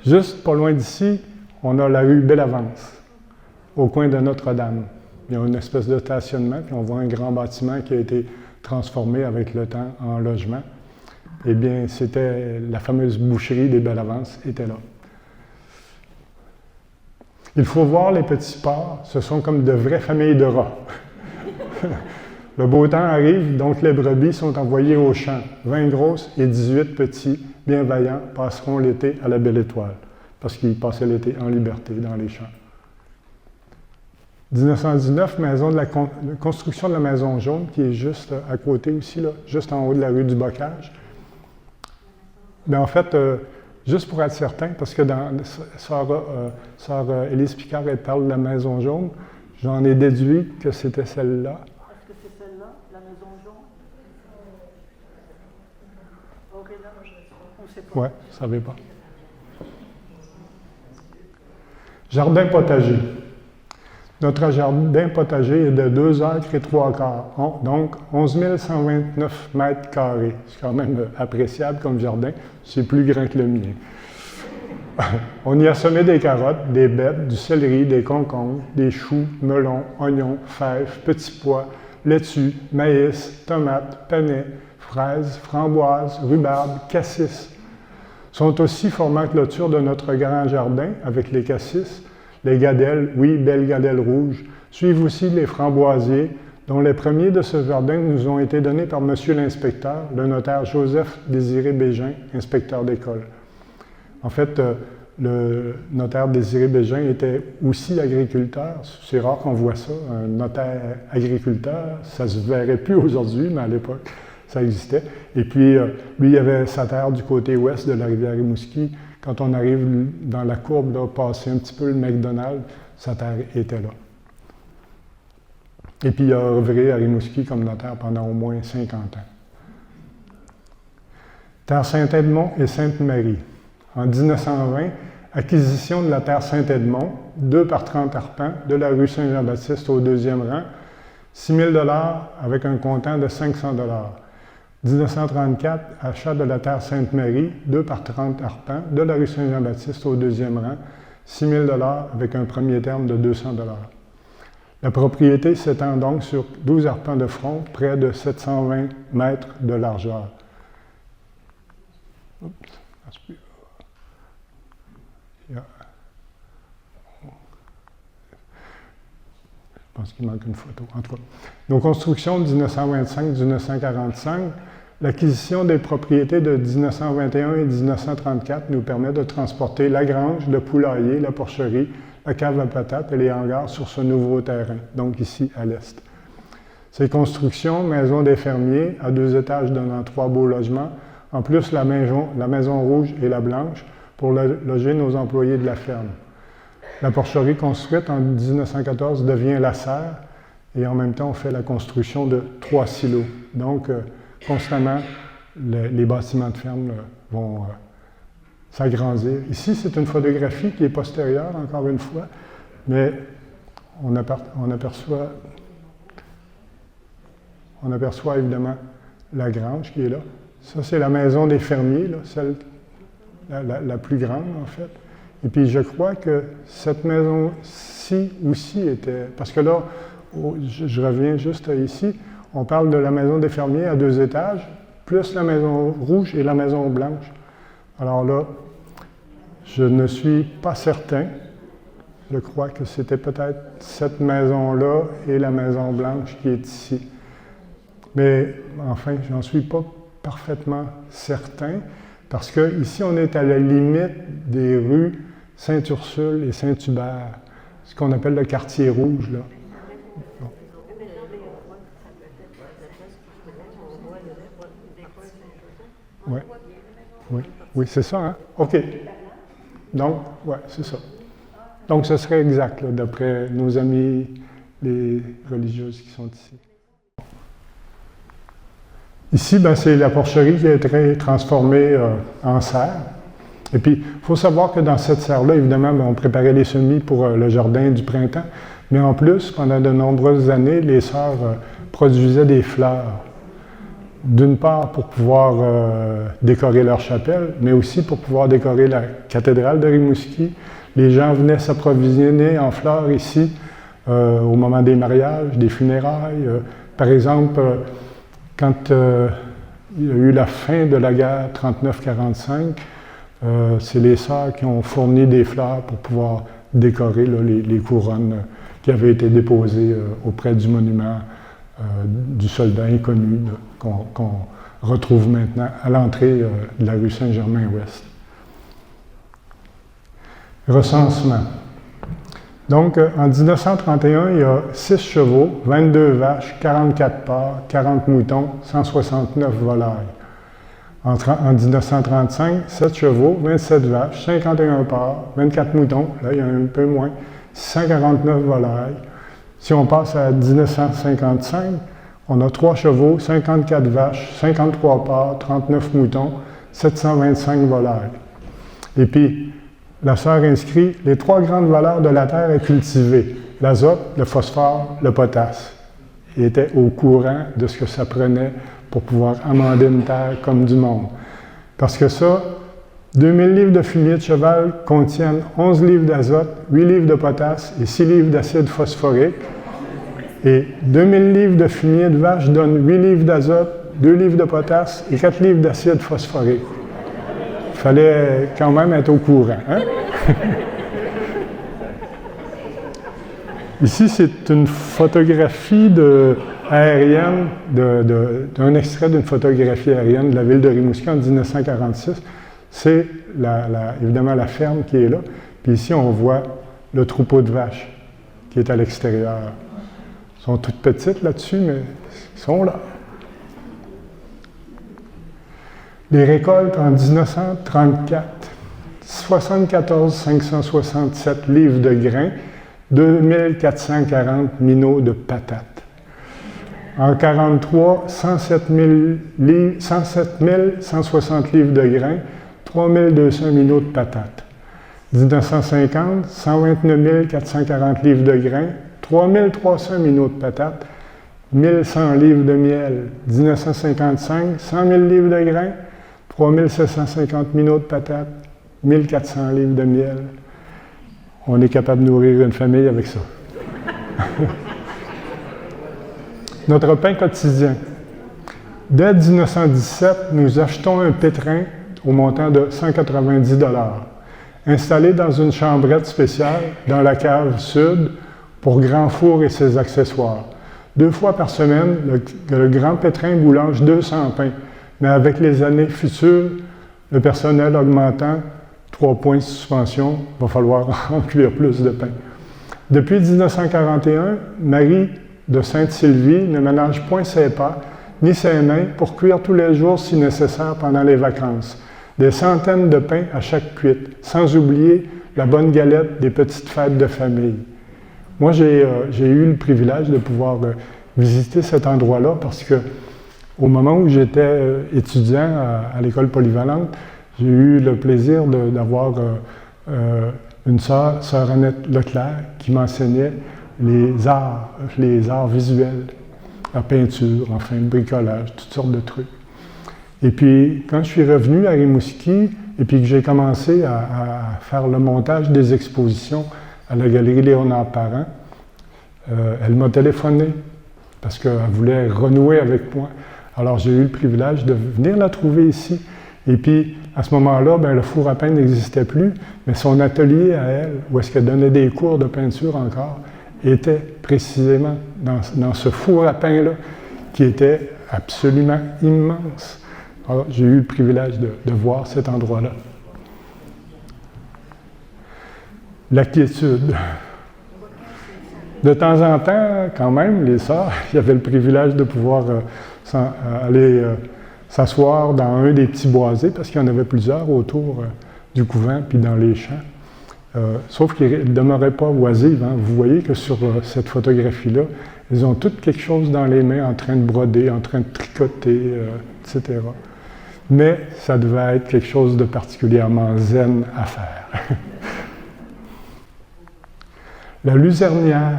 Juste pas loin d'ici, on a la rue Bellavance, au coin de Notre-Dame. Il y a une espèce de stationnement, puis on voit un grand bâtiment qui a été transformé avec le temps en logement. Eh bien, c'était la fameuse boucherie des Bellavance, était là. Il faut voir les petits porcs, ce sont comme de vraies familles de rats. Le beau temps arrive, donc les brebis sont envoyées au champ. 20 grosses et 18 petits, bien vaillants, passeront l'été à la Belle Étoile, parce qu'ils passaient l'été en liberté dans les champs. 1919, construction de la Maison Jaune, qui est juste à côté aussi, là, juste en haut de la rue du Bocage. Bien, en fait, juste pour être certain, parce que dans Sœur Élise Picard, elle parle de la Maison Jaune, j'en ai déduit que c'était celle-là. Est-ce que c'est celle-là, la Maison Jaune? Aurélia, on ne sait pas. Oui, je ne savais pas. Jardin potager. Notre jardin potager est de 2 acres et 3 quarts, donc 11 129 mètres carrés. C'est quand même appréciable comme jardin, c'est plus grand que le mien. On y a semé des carottes, des bettes, du céleri, des concombres, des choux, melons, oignons, fèves, petits pois, laitue, maïs, tomates, panais, fraises, framboises, rhubarbe, cassis. Sont aussi formant clôture de notre grand jardin avec les cassis, les gadelles, oui, belles gadelles rouges, suivent aussi les framboisiers, dont les premiers de ce jardin nous ont été donnés par M. l'inspecteur, le notaire Joseph Désiré Bégin, inspecteur d'école. En fait, le notaire Désiré Bégin était aussi agriculteur. C'est rare qu'on voit ça, un notaire agriculteur. Ça ne se verrait plus aujourd'hui, mais à l'époque, ça existait. Et puis, lui, il avait sa terre du côté ouest de la rivière Rimouski. Quand on arrive dans la courbe, là, passer un petit peu le McDonald's, sa terre était là. Et puis, il a œuvré à Rimouski comme notaire pendant au moins 50 ans. Terre Saint-Edmond et Sainte-Marie. En 1920, acquisition de la terre Saint-Edmond, 2 par 30 arpents, de la rue Saint-Jean-Baptiste au 2e rang, 6 000 $ avec un comptant de 500 $. 1934, achat de la terre Sainte-Marie, 2 par 30 arpents, de la rue Saint-Jean-Baptiste au 2e rang, 6 000 $ avec un premier terme de 200 $. La propriété s'étend donc sur 12 arpents de front, près de 720 mètres de largeur. Je pense qu'il manque une photo. En tout cas, nos constructions de 1925-1945, l'acquisition des propriétés de 1921 et 1934 nous permet de transporter la grange, le poulailler, la porcherie, la cave à patates et les hangars sur ce nouveau terrain, donc ici à l'est. Ces constructions, maison des fermiers, à 2 étages donnant 3 beaux logements, en plus la maison rouge et la blanche, pour loger nos employés de la ferme. La porcherie construite en 1914 devient la serre et en même temps on fait la construction de 3 silos. Donc constamment les bâtiments de ferme vont s'agrandir. Ici c'est une photographie qui est postérieure encore une fois, mais on aperçoit évidemment la grange qui est là. Ça c'est la maison des fermiers, là, celle la plus grande en fait. Et puis je crois que cette maison-ci aussi était... Parce que là, je reviens juste ici, on parle de la maison des fermiers à 2 étages, plus la maison rouge et la maison blanche. Alors là, je ne suis pas certain. Je crois que c'était peut-être cette maison-là et la maison blanche qui est ici. Mais enfin, j'en suis pas parfaitement certain, parce que ici on est à la limite des rues Saint-Ursule et Saint-Hubert, ce qu'on appelle le quartier rouge, là. Bon. Oui, oui, oui, c'est ça, hein? OK. Donc, ouais, c'est ça. Donc, ce serait exact, là, d'après nos amis, les religieuses qui sont ici. Ici, ben, c'est la porcherie qui a été transformée en serre. Et puis, il faut savoir que dans cette serre-là, évidemment, ben, on préparait les semis pour le jardin du printemps. Mais en plus, pendant de nombreuses années, les sœurs produisaient des fleurs. D'une part, pour pouvoir décorer leur chapelle, mais aussi pour pouvoir décorer la cathédrale de Rimouski. Les gens venaient s'approvisionner en fleurs ici au moment des mariages, des funérailles. Par exemple, quand il y a eu la fin de la guerre 39-45, c'est les sœurs qui ont fourni des fleurs pour pouvoir décorer là, les couronnes qui avaient été déposées auprès du monument du soldat inconnu qu'on retrouve maintenant à l'entrée de la rue Saint-Germain-Ouest. Recensement. Donc, en 1931, il y a 6 chevaux, 22 vaches, 44 porcs, 40 moutons, 169 volailles. En 1935, 7 chevaux, 27 vaches, 51 porcs, 24 moutons, là il y a un peu moins, 649 volailles. Si on passe à 1955, on a 3 chevaux, 54 vaches, 53 porcs, 39 moutons, 725 volailles. Et puis, la sœur inscrit les 3 grandes valeurs de la terre à cultiver, l'azote, le phosphore, le potasse. Il était au courant de ce que ça prenait pour pouvoir amender une terre comme du monde. Parce que ça, 2000 livres de fumier de cheval contiennent 11 livres d'azote, 8 livres de potasse et 6 livres d'acide phosphorique. Et 2000 livres de fumier de vache donnent 8 livres d'azote, 2 livres de potasse et 4 livres d'acide phosphorique. Il fallait quand même être au courant. Hein? Ici, c'est une photographie aérienne, d'un extrait d'une photographie aérienne de la ville de Rimouski en 1946. C'est évidemment la ferme qui est là. Puis ici, on voit le troupeau de vaches qui est à l'extérieur. Elles sont toutes petites là-dessus, mais ils sont là. Les récoltes en 1934, 74 567 livres de grains, 2440 minots de patates. En 1943, 107 160 livres de grains, 3200 minots de patates. 1950, 129 440 livres de grains, 3300 minots de patates, 1100 livres de miel. 1955, 100 000 livres de grains, 3750 minots de patates, 1400 livres de miel. On est capable de nourrir une famille avec ça. Notre pain quotidien. Dès 1917, nous achetons un pétrin au montant de 190 $, installé dans une chambrette spéciale dans la cave sud pour grand four et ses accessoires. 2 fois par semaine, le grand pétrin boulange 200 pains, mais avec les années futures, le personnel augmentant, 3 points de suspension, il va falloir en cuire plus de pain. Depuis 1941, Marie de Sainte-Sylvie ne ménage point ses pas ni ses mains pour cuire tous les jours si nécessaire pendant les vacances. Des centaines de pains à chaque cuite, sans oublier la bonne galette, des petites fêtes de famille. Moi, j'ai eu le privilège de pouvoir visiter cet endroit-là parce que au moment où j'étais étudiant à l'école polyvalente, j'ai eu le plaisir d'avoir une sœur Annette Leclerc, qui m'enseignait les arts visuels, la peinture, enfin, le bricolage, toutes sortes de trucs. Et puis, quand je suis revenu à Rimouski, et puis que j'ai commencé à faire le montage des expositions à la Galerie Léonard Parent, elle m'a téléphoné parce qu'elle voulait renouer avec moi. Alors, j'ai eu le privilège de venir la trouver ici. Et puis, à ce moment-là, le four à pain n'existait plus, mais son atelier à elle, où est-ce qu'elle donnait des cours de peinture encore, était précisément dans ce four à pain-là, qui était absolument immense. Alors, j'ai eu le privilège de voir cet endroit-là. La quiétude. De temps en temps, quand même, les sœurs, il y avait le privilège de pouvoir aller s'asseoir dans un des petits boisés, parce qu'il y en avait plusieurs autour du couvent, puis dans les champs. Sauf qu'ils ne demeuraient pas oisives. Hein. Vous voyez que sur cette photographie-là, ils ont toutes quelque chose dans les mains, en train de broder, en train de tricoter, etc. Mais ça devait être quelque chose de particulièrement zen à faire. La luzernière,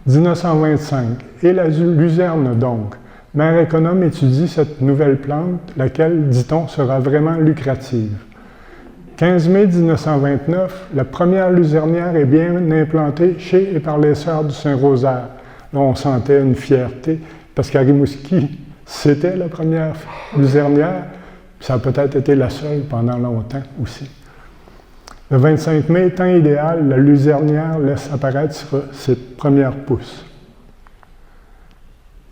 1925. Et la luzerne, donc. Mère économe étudie cette nouvelle plante, laquelle, dit-on, sera vraiment lucrative. 15 mai 1929, la première luzernière est bien implantée chez et par les Sœurs du Saint-Rosaire. Là, on sentait une fierté, parce qu'à Rimouski, c'était la première luzernière, ça a peut-être été la seule pendant longtemps aussi. Le 25 mai, temps idéal, la luzernière laisse apparaître ses premières pousses.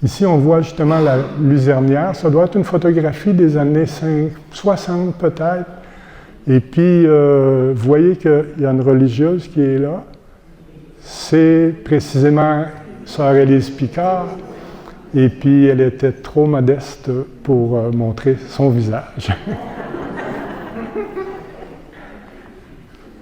Ici, on voit justement la luzernière. Ça doit être une photographie des années 60 peut-être. Et puis, vous voyez qu'il y a une religieuse qui est là. C'est précisément Sœur Élise Picard. Et puis, elle était trop modeste pour montrer son visage.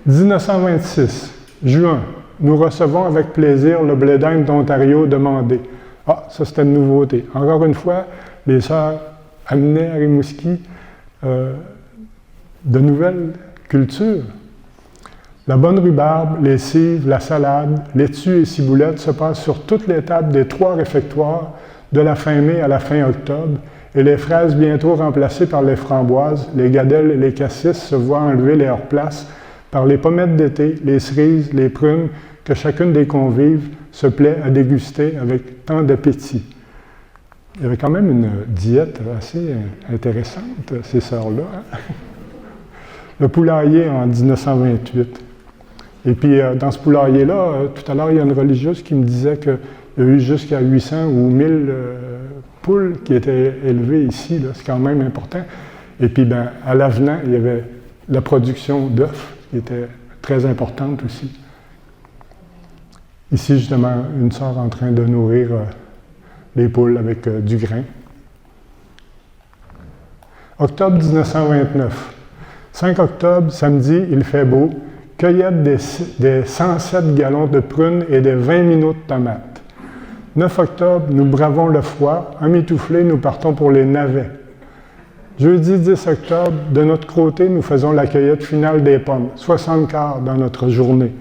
1926, juin. Nous recevons avec plaisir le blé d'Inde d'Ontario demandé. Ah, ça c'était une nouveauté. Encore une fois, les sœurs amenaient à Rimouski de nouvelles cultures. La bonne rhubarbe, les cives, la salade, laitue et ciboulette se passent sur toutes les tables des 3 réfectoires de la fin mai à la fin octobre, et les fraises bientôt remplacées par les framboises, les gadelles et les cassis se voient enlever leur place par les pommettes d'été, les cerises, les prunes, que chacune des convives se plaît à déguster avec tant d'appétit. Il y avait quand même une diète assez intéressante, ces sœurs-là. Hein? Le poulailler en 1928. Et puis, dans ce poulailler-là, tout à l'heure, il y a une religieuse qui me disait qu'il y a eu jusqu'à 800 ou 1000 poules qui étaient élevées ici. C'est quand même important. Et puis, à l'avenant, il y avait la production d'œufs qui était très importante aussi. Ici, justement, une sœur en train de nourrir les poules avec du grain. Octobre 1929. 5 octobre, samedi, il fait beau. Cueillette des 107 gallons de prunes et des 20 minutes de tomates. 9 octobre, nous bravons le froid. Emmitouflés, nous partons pour les navets. Jeudi 10 octobre, de notre côté, nous faisons la cueillette finale des pommes. 60 quarts dans notre journée.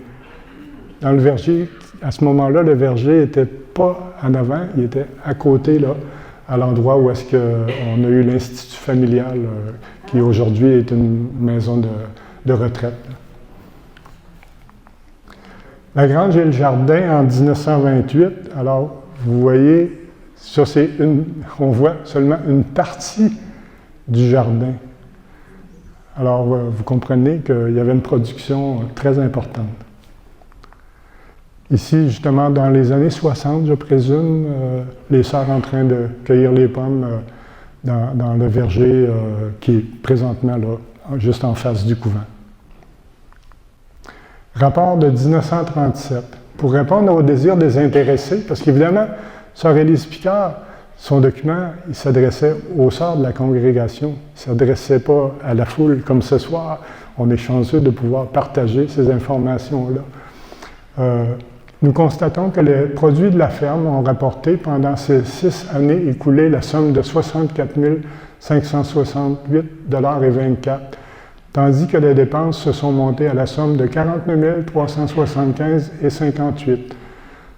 Dans le verger, à ce moment-là, le verger n'était pas en avant, il était à côté, là, à l'endroit où est-ce qu'on a eu l'Institut familial, qui aujourd'hui est une maison de retraite. La grange et le jardin en 1928, alors vous voyez, ça on voit seulement une partie du jardin. Alors vous comprenez qu'il y avait une production très importante. Ici, justement, dans les années 60, je présume, les sœurs en train de cueillir les pommes dans le verger qui est présentement là, juste en face du couvent. Rapport de 1937. Pour répondre aux désirs des intéressés, parce qu'évidemment, Sœur Élise Picard, son document, il s'adressait aux sœurs de la congrégation. Il ne s'adressait pas à la foule comme ce soir. on est chanceux de pouvoir partager ces informations-là. Nous constatons que les produits de la ferme ont rapporté pendant ces 6 années écoulées la somme de 64 568,24 $, tandis que les dépenses se sont montées à la somme de 49 375,58 $.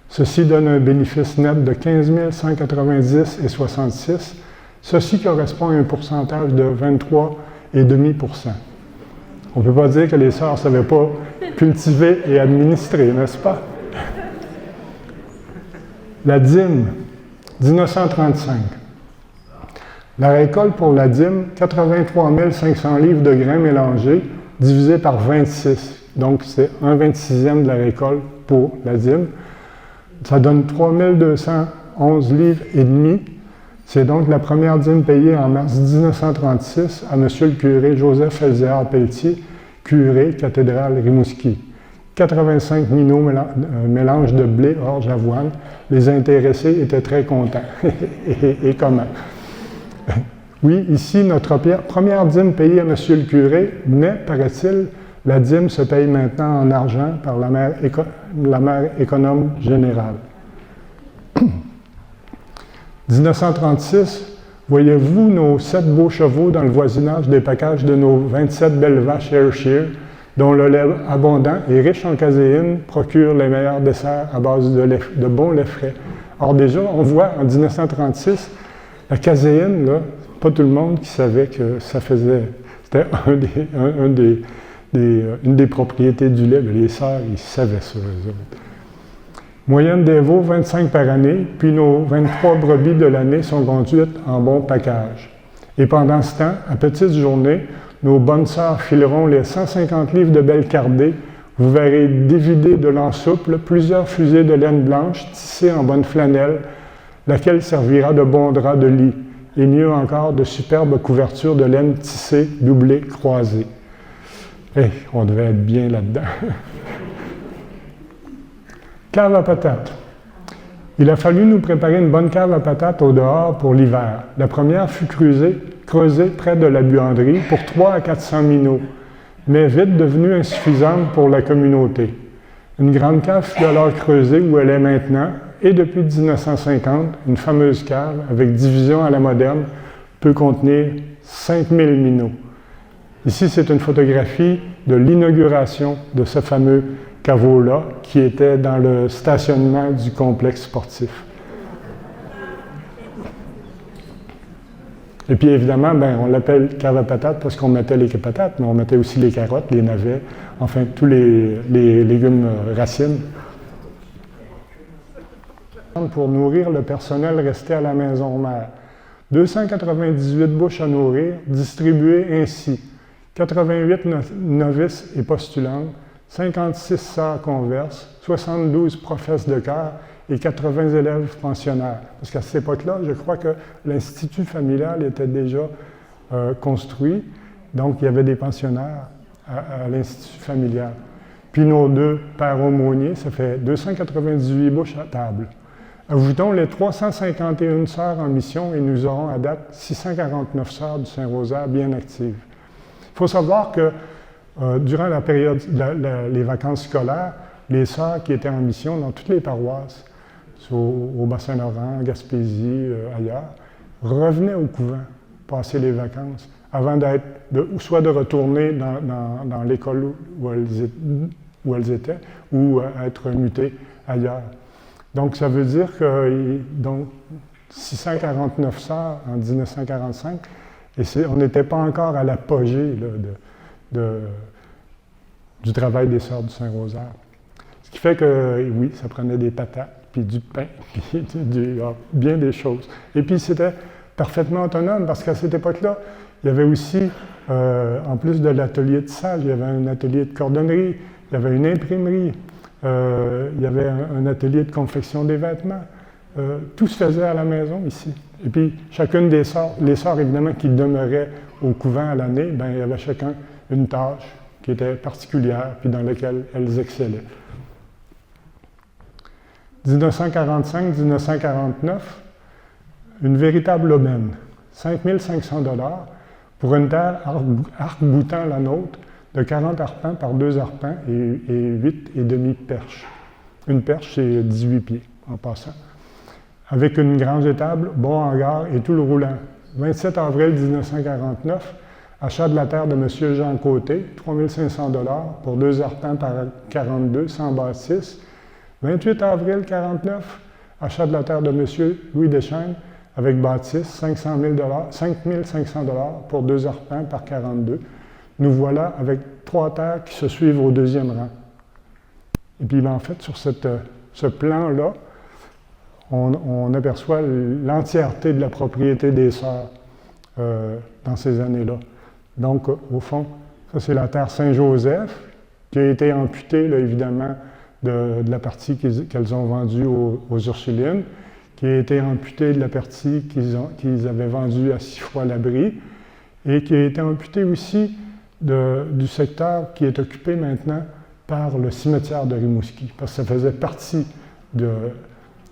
Ceci donne un bénéfice net de 15 190,66 $. Ceci correspond à un pourcentage de 23,5%. On ne peut pas dire que les sœurs ne savaient pas cultiver et administrer, n'est-ce pas? La dîme, 1935. La récolte pour la dîme, 83 500 livres de grains mélangés, divisé par 26. Donc, c'est 1/26e de la récolte pour la dîme. Ça donne 3 211 livres et demi. C'est donc la première dîme payée en mars 1936 à M. le curé Joseph Elzéar Pelletier, curé, cathédrale Rimouski. 85 minots mélange de blé, orge, avoine. Les intéressés étaient très contents. et comment? Oui, ici, notre première dîme payée à M. le curé, mais, paraît-il, la dîme se paye maintenant en argent par la mère économe générale. 1936, voyez-vous nos 7 beaux chevaux dans le voisinage des packages de nos 27 belles vaches Ayrshire, dont le lait abondant et riche en caséine procure les meilleurs desserts à base de bons laits frais. Or déjà, on voit en 1936, la caséine, là, pas tout le monde qui savait que ça faisait... C'était une des propriétés du lait, mais les sœurs, ils savaient ça, eux autres. Moyenne des veaux, 25 par année, puis nos 23 brebis de l'année sont conduites en bon package. Et pendant ce temps, à petites journées, nos bonnes sœurs fileront les 150 livres de belles cardées. Vous verrez dévider de l'ensouple plusieurs fusées de laine blanche tissées en bonne flanelle, laquelle servira de bon drap de lit, et mieux encore de superbes couvertures de laine tissée, doublée, croisée. On devait être bien là-dedans. Cave à patates. Il a fallu nous préparer une bonne cave à patates au dehors pour l'hiver. La première fut creusée près de la buanderie pour 300 à 400 minots, mais vite devenue insuffisante pour la communauté. Une grande cave fut alors creusée où elle est maintenant, et depuis 1950, une fameuse cave, avec division à la moderne, peut contenir 5000 minots. Ici, c'est une photographie de l'inauguration de ce fameux caveau-là, qui était dans le stationnement du complexe sportif. Et puis évidemment, on l'appelle cave à patates parce qu'on mettait les patates, mais on mettait aussi les carottes, les navets, enfin tous les légumes racines. Pour nourrir le personnel resté à la maison mère. 298 bouches à nourrir, distribuées ainsi. 88 novices et postulantes, 56 sœurs converses, 72 professes de cœur et 80 élèves pensionnaires. Parce qu'à cette époque-là, je crois que l'Institut familial était déjà construit, donc il y avait des pensionnaires à l'Institut familial. Puis nos 2 pères aumôniers, ça fait 298 bouches à table. Ajoutons les 351 sœurs en mission et nous aurons à date 649 sœurs du Saint-Rosaire bien actives. Il faut savoir que durant la période, les vacances scolaires, les sœurs qui étaient en mission dans toutes les paroisses, au Bas-Saint-Laurent, en Gaspésie, ailleurs, revenaient au couvent passer les vacances avant soit de retourner dans l'école où elles étaient ou être mutées ailleurs. Donc, ça veut dire que 649 sœurs en 1945, et on n'était pas encore à l'apogée du travail des sœurs du Saint-Rosaire. Ce qui fait que, oui, ça prenait des patates, puis du pain, puis bien des choses. Et puis, c'était parfaitement autonome, parce qu'à cette époque-là, il y avait aussi, en plus de l'atelier de tissage, il y avait un atelier de cordonnerie, il y avait une imprimerie, il y avait un atelier de confection des vêtements. Tout se faisait à la maison ici. Et puis, chacune des sœurs, les sœurs évidemment qui demeuraient au couvent à l'année, il y avait chacun une tâche qui était particulière, puis dans laquelle elles excellaient. 1945-1949, une véritable aubaine, 5 500 $ pour une terre arc-boutant la nôtre, de 40 arpents par 2 arpents et 8,5 perches. Une perche, c'est 18 pieds, en passant. Avec une grange étable, bon hangar et tout le roulant. 27 avril 1949, achat de la terre de M. Jean Côté, 3 500 $ pour 2 arpents par 42, sans bâtisse. 28 avril 1949, achat de la terre de M. Louis Deschênes, avec bâtisse, 5 500 $ pour 2 arpents par 42. Nous voilà avec 3 terres qui se suivent au deuxième rang. Et puis, en fait, sur ce plan-là, on aperçoit l'entièreté de la propriété des sœurs dans ces années-là. Donc, au fond, ça, c'est la terre Saint-Joseph, qui a été amputée, là, évidemment, de la partie qu'elles ont vendue aux Ursulines, qui a été amputée de la partie qu'ils avaient vendue à 6 fois l'abri, et qui a été amputée aussi du secteur qui est occupé maintenant par le cimetière de Rimouski, parce que ça faisait partie de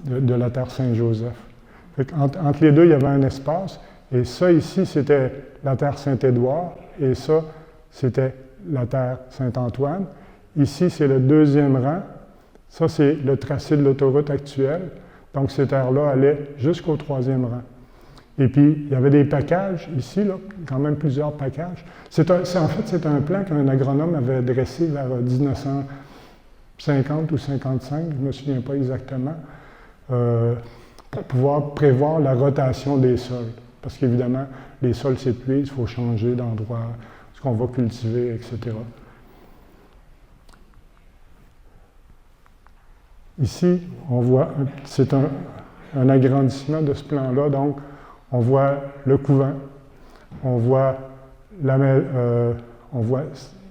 la terre Saint-Joseph. Entre les deux, il y avait un espace, et ça ici, c'était la terre Saint-Édouard, et ça, c'était la terre Saint-Antoine. Ici, c'est le deuxième rang. Ça, c'est le tracé de l'autoroute actuelle. Donc, ces terres-là allaient jusqu'au troisième rang. Et puis, il y avait des packages ici, là, quand même plusieurs packages. En fait, c'est un plan qu'un agronome avait dressé vers 1950 ou 55, je ne me souviens pas exactement, pour pouvoir prévoir la rotation des sols. Parce qu'évidemment, les sols s'épuisent, il faut changer d'endroit, ce qu'on va cultiver, etc. Ici, on voit, c'est un agrandissement de ce plan-là, donc on voit le couvent, on voit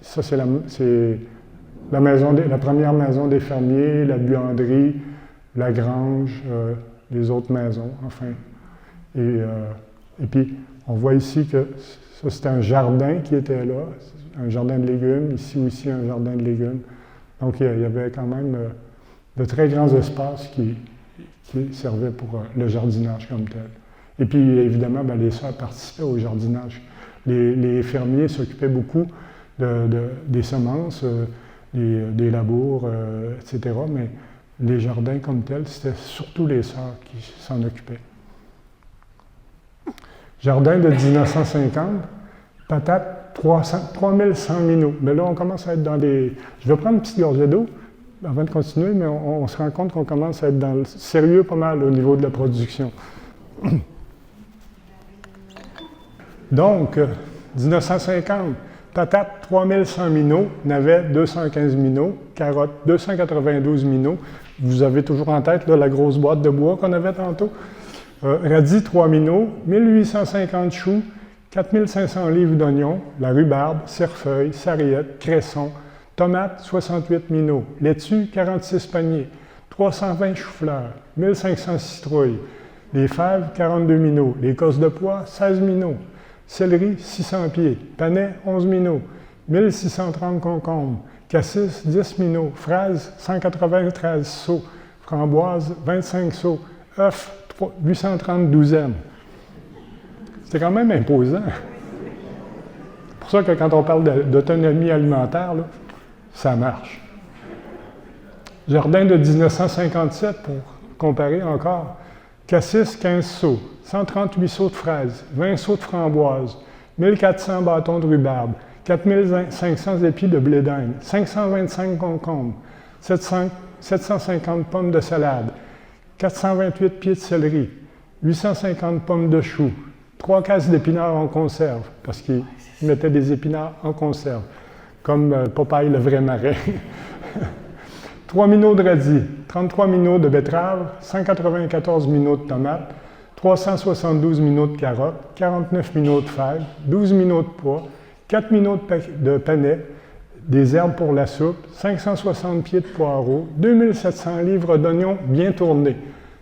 ça c'est la première maison des fermiers, la buanderie, la grange, les autres maisons, enfin. Et puis, on voit ici que ça c'était un jardin qui était là, un jardin de légumes, ici aussi un jardin de légumes. Donc, il y avait quand même de très grands espaces qui servaient pour le jardinage comme tel. Et puis, évidemment, les sœurs participaient au jardinage. Les fermiers s'occupaient beaucoup des semences, des labours, etc. Mais les jardins comme tels, c'était surtout les sœurs qui s'en occupaient. Jardin de 1950, patates, 3100 minots. Mais là, on commence à être dans des... Je vais prendre une petite gorgée d'eau avant de continuer, mais on se rend compte qu'on commence à être dans le sérieux pas mal au niveau de la production. Donc, 1950, patates, 3100 minots, navets, 215 minots, carottes, 292 minots. Vous avez toujours en tête là, la grosse boîte de bois qu'on avait tantôt. Radis, 3 minots, 1850 choux, 4500 livres d'oignons, la rhubarbe, cerfeuil, sarriette, cresson, tomates, 68 minots, laitue, 46 paniers, 320 choux-fleurs, 1500 citrouilles, les fèves, 42 minots, les cosses de pois, 16 minots, céleri, 600 pieds, panais, 11 minots, 1630 concombres, cassis, 10 minots, fraises, 193 seaux, framboises, 25 seaux, œufs, 830 douzaines. C'était quand même imposant. C'est pour ça que quand on parle d'autonomie alimentaire, là, ça marche. Jardin de 1957, pour comparer encore. Cassis, 15 seaux, 138 seaux de fraises, 20 seaux de framboises, 1400 bâtons de rhubarbe, 4500 épis de blé d'Inde, 525 concombres, 750 pommes de salade, 428 pieds de céleri, 850 pommes de choux, 3 caisses d'épinards en conserve, parce qu'ils mettaient des épinards en conserve, comme Popeye le vrai marin. 3 minots de radis, 33 minots de betterave, 194 minots de tomates, 372 minots de carottes, 49 minots de fèves, 12 minots de pois, 4 minots de panais, des herbes pour la soupe, 560 pieds de poireaux, 2700 livres d'oignons bien tournés.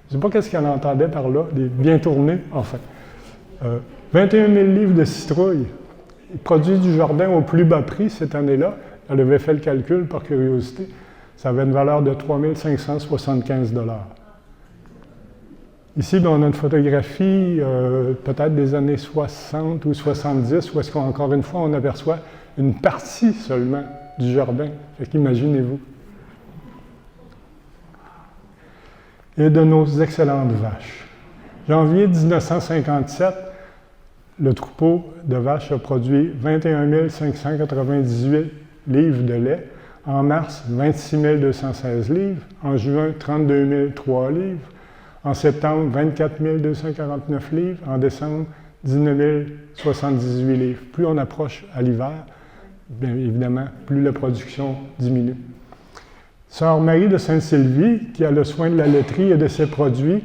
Je ne sais pas qu'est-ce qu'elle entendait par là, des bien tournés, enfin. 21 000 livres de citrouilles, produits du jardin au plus bas prix cette année-là. Elle avait fait le calcul par curiosité. Ça avait une valeur de 3 575 $. Ici, on a une photographie peut-être des années 60 ou 70, où est-ce qu'encore une fois, on aperçoit une partie seulement du jardin. Fait qu'imaginez-vous. Et de nos excellentes vaches. Janvier 1957, le troupeau de vaches a produit 21 598 livres de lait. En mars, 26 216 livres. En juin, 32 003 livres. En septembre, 24 249 livres. En décembre, 19 078 livres. Plus on approche à l'hiver, bien évidemment, plus la production diminue. Sœur Marie de Sainte-Sylvie, qui a le soin de la laiterie et de ses produits,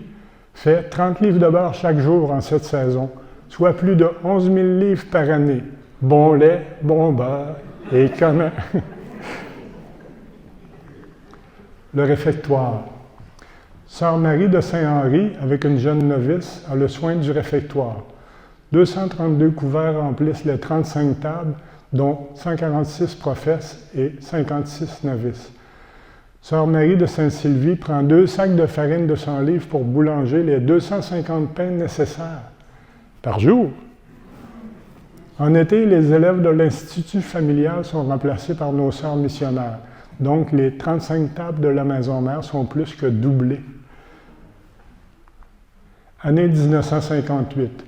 fait 30 livres de beurre chaque jour en cette saison, soit plus de 11 000 livres par année. Bon lait, bon beurre, et comment? Le réfectoire. Sœur Marie de Saint-Henri, avec une jeune novice, a le soin du réfectoire. 232 couverts remplissent les 35 tables, dont 146 professes et 56 novices. Sœur Marie de Sainte-Sylvie prend 2 sacs de farine de 100 livres pour boulanger les 250 pains nécessaires par jour. En été, les élèves de l'Institut familial sont remplacés par nos sœurs missionnaires. Donc, les 35 tables de la maison mère sont plus que doublées. Année 1958.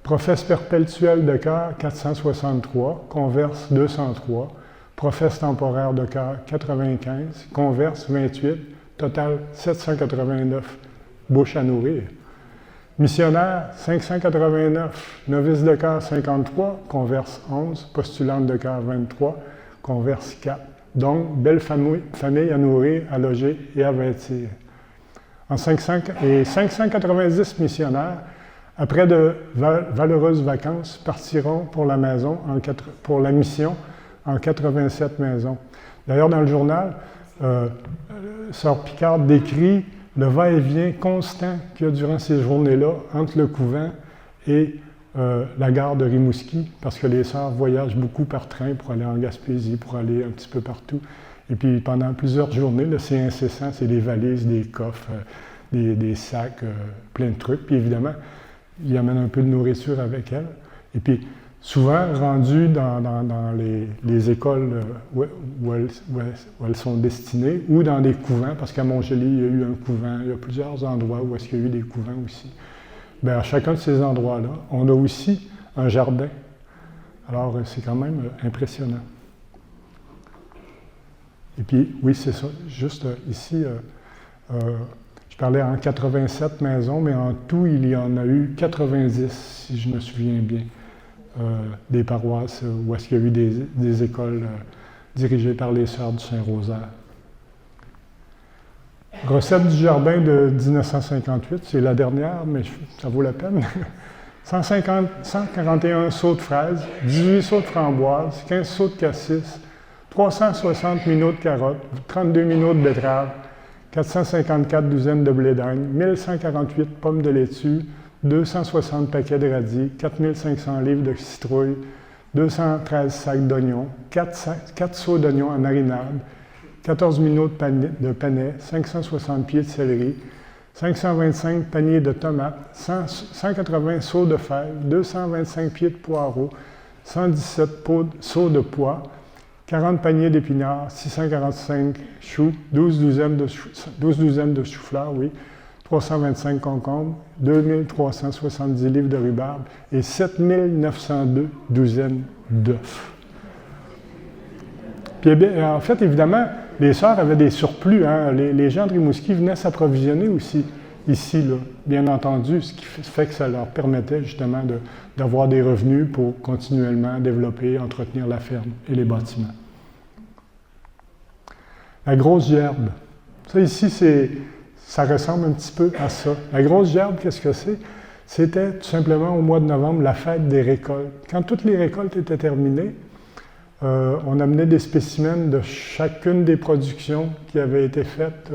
Professe perpétuelle de cœur 463, converse 203, professe temporaire de cœur 95, converse 28, total 789, bouche à nourrir. Missionnaire 589, novice de cœur 53, converse 11, postulante de cœur 23, converse 4. Donc, belle famille à nourrir, à loger et à vêtir. En 590 missionnaires, après de valeureuses vacances, partiront pour la maison, pour la mission, en 87 maisons. D'ailleurs, dans le journal, Sœur Picard décrit le va-et-vient constant qu'il y a durant ces journées-là entre le couvent et la gare de Rimouski, parce que les sœurs voyagent beaucoup par train pour aller en Gaspésie, pour aller un petit peu partout. Et puis pendant plusieurs journées, là, c'est incessant, c'est des valises, des coffres, des sacs, plein de trucs. Puis évidemment, ils amènent un peu de nourriture avec elles. Et puis souvent rendus dans les écoles où elles sont destinées, ou dans des couvents, parce qu'à Montgély, il y a eu un couvent, il y a plusieurs endroits où est-ce qu'il y a eu des couvents aussi. Bien, à chacun de ces endroits-là, on a aussi un jardin. Alors, c'est quand même impressionnant. Et puis, oui, c'est ça. Juste ici, je parlais en 87 maisons, mais en tout, il y en a eu 90, si je me souviens bien, des paroisses où est-ce qu'il y a eu des écoles dirigées par les Sœurs du Saint-Rosaire. Recette du jardin de 1958, c'est la dernière, mais ça vaut la peine. 141 seaux de fraises, 18 seaux de framboises, 15 seaux de cassis, 360 minots de carottes, 32 minots de betteraves, 454 douzaines de blé d'Inde, 1148 pommes de laitue, 260 paquets de radis, 4500 livres de citrouilles, 213 sacs d'oignons, 4 seaux d'oignons en marinade, 14 minots de panais, 560 pieds de céleri, 525 paniers de tomates, 180 seaux de fèves, 225 pieds de poireaux, 117 seaux de pois, 40 paniers d'épinards, 645 choux, 12 douzaines de choux-fleurs, 325 concombres, 2370 livres de rhubarbe et 7902 douzaines d'œufs. Puis, en fait, évidemment, les sœurs avaient des surplus. Hein. Les gens de Rimouski venaient s'approvisionner aussi ici, là, bien entendu, ce qui fait que ça leur permettait justement d'avoir des revenus pour continuellement développer, entretenir la ferme et les bâtiments. La grosse gerbe. Ça ici, ça ressemble un petit peu à ça. La grosse gerbe, qu'est-ce que c'est? C'était tout simplement au mois de novembre la fête des récoltes. Quand toutes les récoltes étaient terminées, on amenait des spécimens de chacune des productions qui avaient été faites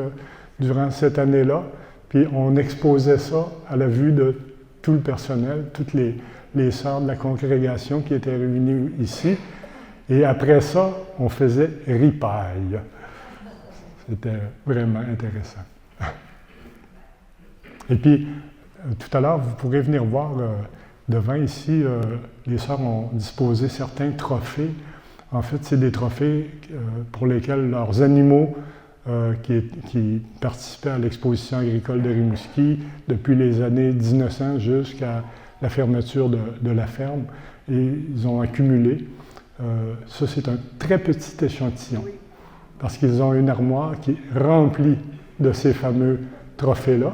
durant cette année-là, puis on exposait ça à la vue de tout le personnel, toutes les sœurs de la congrégation qui étaient réunies ici. Et après ça, on faisait ripaille. C'était vraiment intéressant. Et puis, tout à l'heure, vous pourrez venir voir devant ici, les sœurs ont disposé certains trophées En fait, c'est des trophées pour lesquels leurs animaux qui participaient à l'exposition agricole de Rimouski depuis les années 1900 jusqu'à la fermeture de la ferme, et ils ont accumulé. Ça, c'est un très petit échantillon, parce qu'ils ont une armoire qui est remplie de ces fameux trophées-là.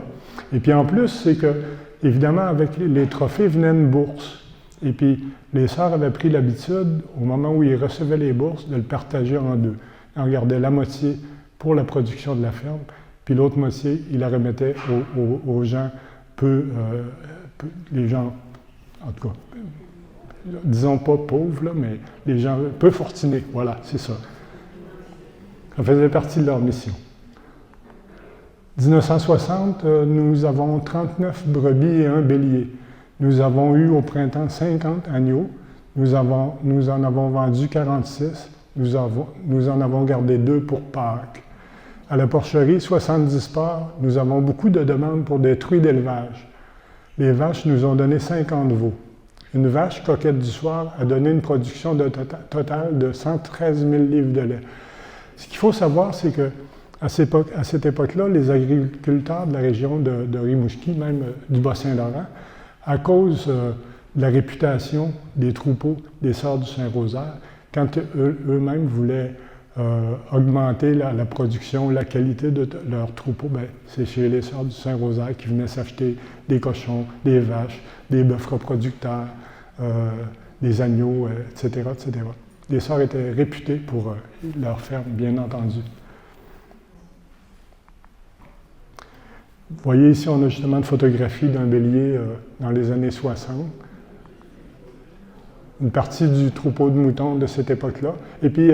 Et puis en plus, c'est que, évidemment, avec les trophées venait une bourse. Et puis, les sœurs avaient pris l'habitude, au moment où ils recevaient les bourses, de le partager en deux. Ils en gardaient la moitié pour la production de la ferme, puis l'autre moitié, ils la remettaient aux gens les gens, en tout cas, disons pas pauvres, là, mais les gens peu fortunés, voilà, c'est ça. Ça faisait partie de leur mission. 1960, nous avons 39 brebis et un bélier. Nous avons eu au printemps 50 agneaux. Nous en avons vendu 46. Nous en avons gardé 2 pour Pâques. À la porcherie, 70 porcs. Nous avons beaucoup de demandes pour des truies d'élevage. Les vaches nous ont donné 50 veaux. Une vache coquette du soir a donné une production totale de 113 000 livres de lait. Ce qu'il faut savoir, c'est que à cette époque-là, les agriculteurs de la région de Rimouski, même du Bas-Saint-Laurent, à cause de la réputation des troupeaux des Sœurs du Saint-Rosaire, quand eux-mêmes voulaient augmenter la production, la qualité de leurs troupeaux, ben, c'est chez les Sœurs du Saint-Rosaire qui venaient s'acheter des cochons, des vaches, des bœufs reproducteurs, des agneaux, etc., etc. Les Sœurs étaient réputées pour leur ferme, bien entendu. Vous voyez ici, on a justement une photographie d'un bélier dans les années 60. Une partie du troupeau de moutons de cette époque-là. Et puis,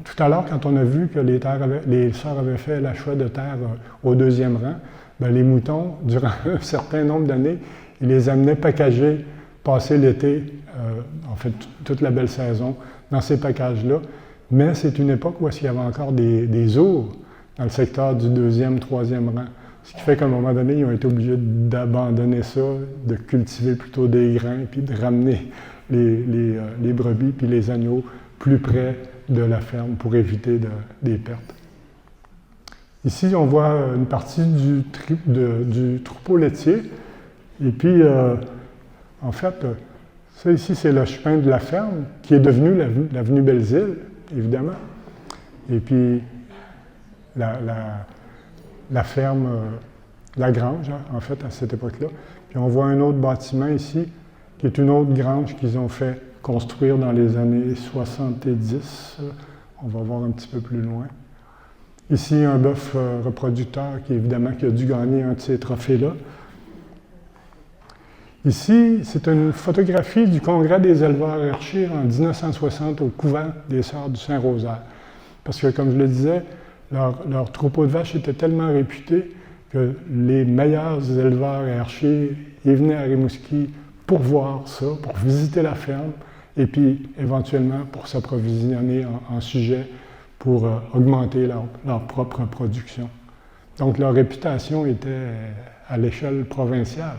tout à l'heure, quand on a vu que les sœurs avaient fait l'achat de terre au 2e rang, bien, les moutons, durant un certain nombre d'années, ils les amenaient packagés, passer l'été, en fait, toute la belle saison, dans ces packages-là. Mais c'est une époque où il y avait encore des ours dans le secteur du 2e, 3e rang. Ce qui fait qu'à un moment donné, ils ont été obligés d'abandonner ça, de cultiver plutôt des grains, puis de ramener les brebis puis les agneaux plus près de la ferme pour éviter des pertes. Ici, on voit une partie du troupeau laitier. Et puis, en fait, ça ici, c'est le chemin de la ferme, qui est devenu l'avenue Belles-Îles, évidemment. Et puis, la ferme, la grange, en fait, à cette époque-là. Puis on voit un autre bâtiment ici, qui est une autre grange qu'ils ont fait construire dans les années 70. On va voir un petit peu plus loin. Ici, un bœuf reproducteur qui, évidemment, qui a dû gagner un de ces trophées-là. Ici, c'est une photographie du Congrès des éleveurs Hershey en 1960 au couvent des Sœurs du Saint-Rosaire. Parce que, comme je le disais, leur troupeau de vaches était tellement réputé que les meilleurs éleveurs Hershey, ils venaient à Rimouski pour voir ça, pour visiter la ferme, et puis éventuellement pour s'approvisionner en sujet pour augmenter leur propre production. Donc leur réputation était à l'échelle provinciale.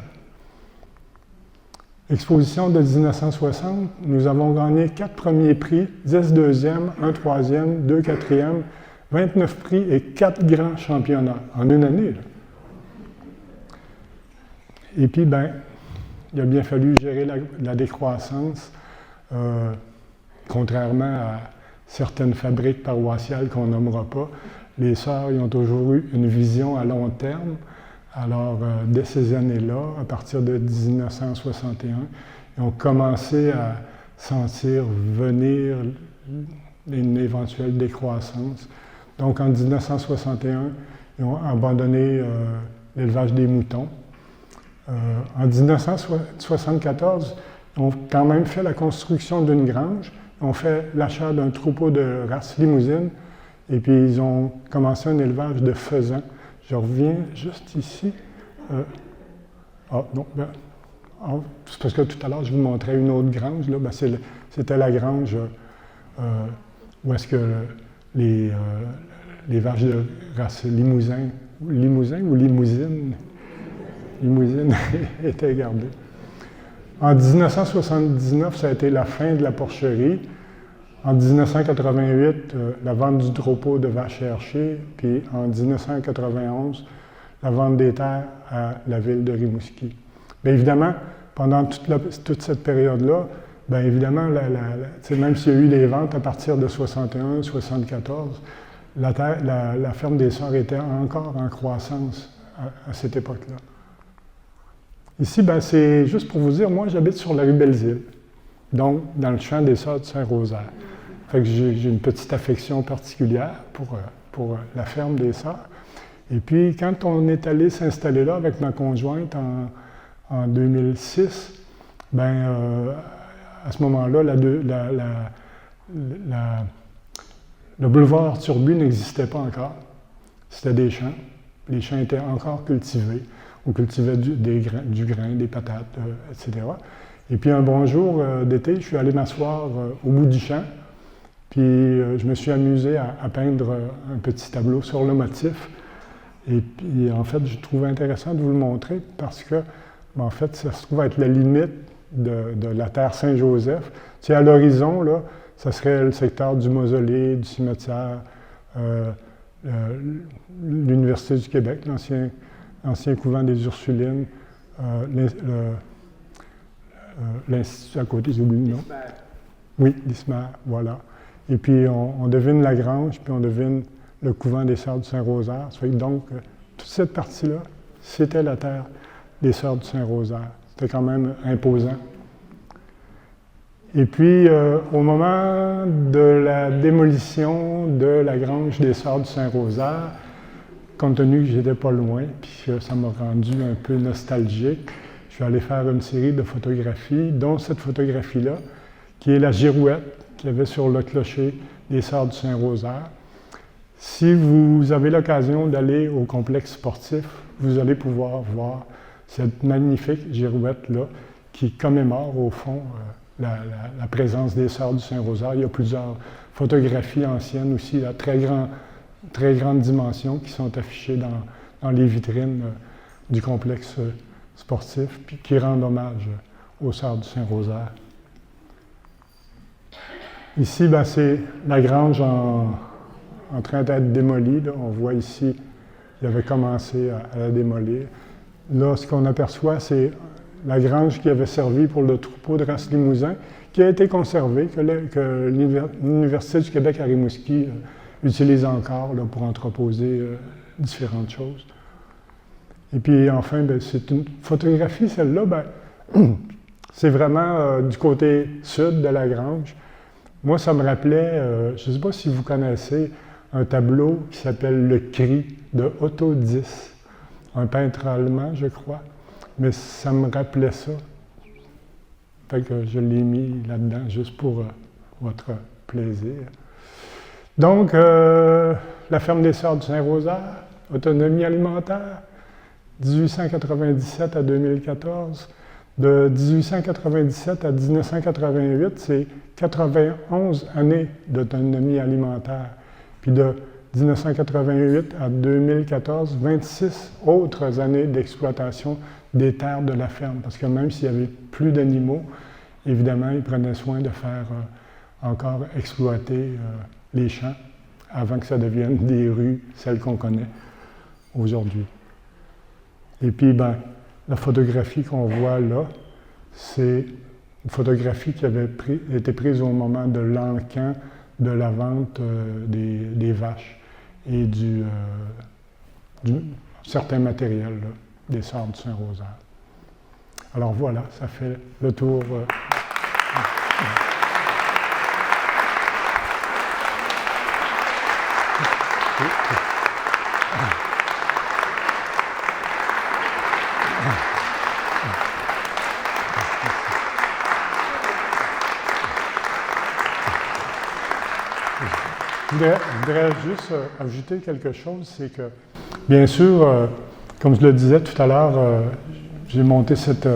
Exposition de 1960, nous avons gagné 4 premiers prix, 10 deuxièmes, 1 troisième, 2 quatrièmes, 29 prix et 4 grands championnats en une année. Là. Et puis, ben, il a bien fallu gérer la décroissance, contrairement à certaines fabriques paroissiales qu'on nommera pas. Les sœurs, ils ont toujours eu une vision à long terme. Alors, dès ces années-là, à partir de 1961, ils ont commencé à sentir venir une éventuelle décroissance. Donc, en 1961, ils ont abandonné l'élevage des moutons. En 1974, ils ont quand même fait la construction d'une grange. Ils ont fait l'achat d'un troupeau de race limousine. Et puis, ils ont commencé un élevage de faisans. Je reviens juste ici. C'est parce que tout à l'heure, je vous montrais une autre grange. Là, ben, c'était la grange où est-ce que les vaches de race limousin ou limousine étaient gardées. En 1979, ça a été la fin de la porcherie. En 1988, la vente du troupeau de vaches Hershey, puis en 1991, la vente des terres à la ville de Rimouski. Bien évidemment, pendant toute cette période-là, bien évidemment, même s'il y a eu des ventes à partir de 61, 74, la ferme des Sœurs était encore en croissance à cette époque-là. Ici, ben, c'est juste pour vous dire, moi j'habite sur la rue Belles-Îles, donc dans le champ des Sœurs de Saint-Rosaire. Fait que j'ai une petite affection particulière pour la ferme des Sœurs. Et puis, quand on est allé s'installer là avec ma conjointe en 2006, ben, à ce moment-là, le boulevard Arthur-Bues n'existait pas encore. C'était des champs. Les champs étaient encore cultivés. On cultivait du grain, des patates, etc. Et puis, un bon jour d'été, je suis allé m'asseoir au bout du champ. Puis, je me suis amusé à peindre un petit tableau sur le motif. Et puis, en fait, je trouvais intéressant de vous le montrer parce que, en fait, ça se trouve être la limite de la terre Saint-Joseph. Tu sais, à l'horizon, là, ça serait le secteur du mausolée, du cimetière, l'Université du Québec, l'ancien couvent des Ursulines, l'Institut à côté, j'ai oublié le nom. Oui, l'ISMAR, voilà. Et puis, on devine la grange, puis on devine le couvent des Sœurs du Saint-Rosaire. Donc, toute cette partie-là, c'était la terre des Sœurs du Saint-Rosaire. C'était quand même imposant. Et puis, au moment de la démolition de la grange des Sœurs du Saint-Rosaire, compte tenu que j'étais pas loin, puis que ça m'a rendu un peu nostalgique, je suis allé faire une série de photographies, dont cette photographie-là, qui est la girouette qu'il y avait sur le clocher des Sœurs du Saint-Rosaire. Si vous avez l'occasion d'aller au complexe sportif, vous allez pouvoir voir cette magnifique girouette-là qui commémore au fond la présence des Sœurs du Saint-Rosaire. Il y a plusieurs photographies anciennes aussi, à très grande dimension, qui sont affichées dans les vitrines du complexe sportif, puis qui rendent hommage aux Sœurs du Saint-Rosaire. Ici, ben, c'est la grange en train d'être démolie. Là. On voit ici qu'il avait commencé à la démolir. Là, ce qu'on aperçoit, c'est la grange qui avait servi pour le troupeau de race limousin, qui a été conservée, que l'Université du Québec à Rimouski utilise encore là, pour entreposer différentes choses. Et puis enfin, ben, c'est une photographie, celle-là, ben, c'est vraiment du côté sud de la grange. Moi, ça me rappelait, je ne sais pas si vous connaissez, un tableau qui s'appelle Le Cri de Otto Dix, un peintre allemand, je crois, mais ça me rappelait ça. Fait que je l'ai mis là-dedans juste pour votre plaisir. Donc, la ferme des Sœurs du Saint-Rosaire, autonomie alimentaire, 1897 à 2014. De 1897 à 1988, c'est 91 années d'autonomie alimentaire. Puis de 1988 à 2014, 26 autres années d'exploitation des terres de la ferme. Parce que même s'il n'y avait plus d'animaux, évidemment, ils prenaient soin de faire encore exploiter les champs avant que ça devienne des rues, celles qu'on connaît aujourd'hui. Et puis, ben, la photographie qu'on voit là, c'est une photographie qui avait été prise au moment de l'encan de la vente des vaches et du certain matériel là, des Sœurs du Saint-Rosaire. Alors voilà, ça fait le tour. Je voudrais juste ajouter quelque chose, c'est que, bien sûr, comme je le disais tout à l'heure, j'ai monté cette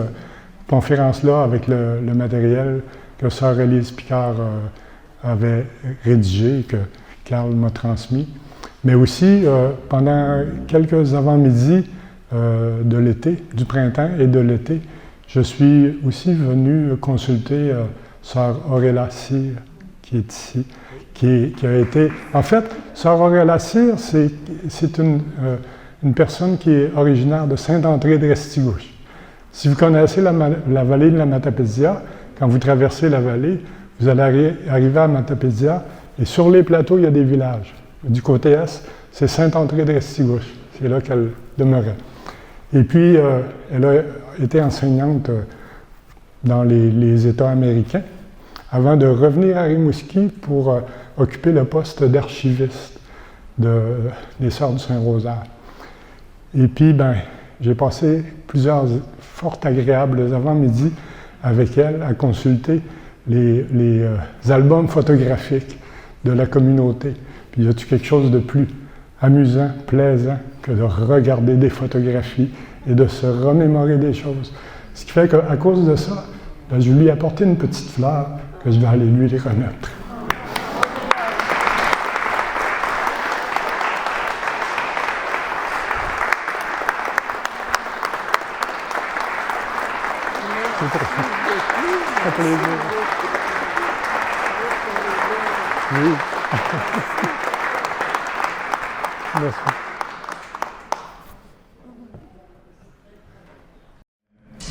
conférence-là avec le matériel que Sœur Élise Picard avait rédigé et que Carl m'a transmis. Mais aussi, pendant quelques avant-midi de l'été, du printemps et de l'été, je suis aussi venu consulter Sœur Auréla Cyr, qui est ici, qui a été... En fait, Sœur Aurélie Cyr, c'est une personne qui est originaire de Saint-André de Restigouche. Si vous connaissez la vallée de la Matapédia, quand vous traversez la vallée, vous allez arriver à Matapédia, et sur les plateaux, il y a des villages. Du côté est, c'est Saint-André de Restigouche. C'est là qu'elle demeurait. Et puis, elle a été enseignante dans les États américains, avant de revenir à Rimouski pour occuper le poste d'archiviste des Sœurs du Saint-Rosaire. Et puis, j'ai passé plusieurs fort agréables avant-midi avec elle à consulter les albums photographiques de la communauté. Puis, y a-t-il quelque chose de plus amusant, plaisant, que de regarder des photographies et de se remémorer des choses? Ce qui fait qu'à cause de ça, je lui ai apporté une petite fleur que je vais aller lui les remettre. Ça fait plaisir. Oui. Merci.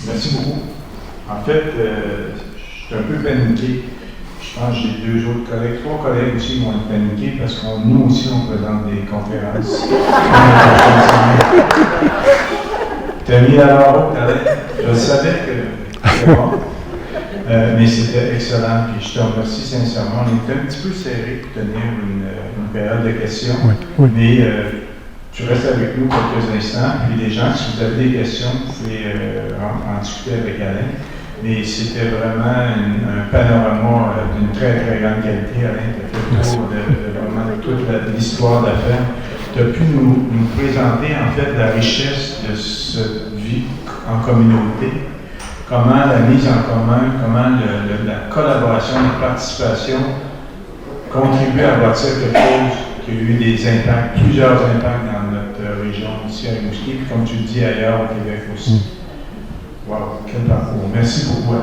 Merci beaucoup. En fait, je suis un peu paniqué. Je pense que j'ai trois collègues aussi qui vont être paniqués parce que nous aussi, on présente des conférences. T'as mis la barre haute, je savais que c'était bon. Mais c'était excellent. Puis je te remercie sincèrement. On était un petit peu serré pour tenir une période de questions. Oui. Mais tu restes avec nous quelques instants. Puis les gens, si vous avez des questions, vous pouvez en discuter avec Alain. Mais c'était vraiment un panorama d'une très, très grande qualité. Alain, tu as fait le tour de vraiment toute l'histoire de la ferme. Tu as pu nous présenter en fait la richesse de cette vie en communauté, comment la mise en commun, comment la collaboration, la participation contribue à bâtir quelque chose qui a eu des impacts, plusieurs impacts dans notre région ici à Rimouski, puis comme tu le dis ailleurs au Québec aussi. Wow, quel parcours. Merci beaucoup, Alain.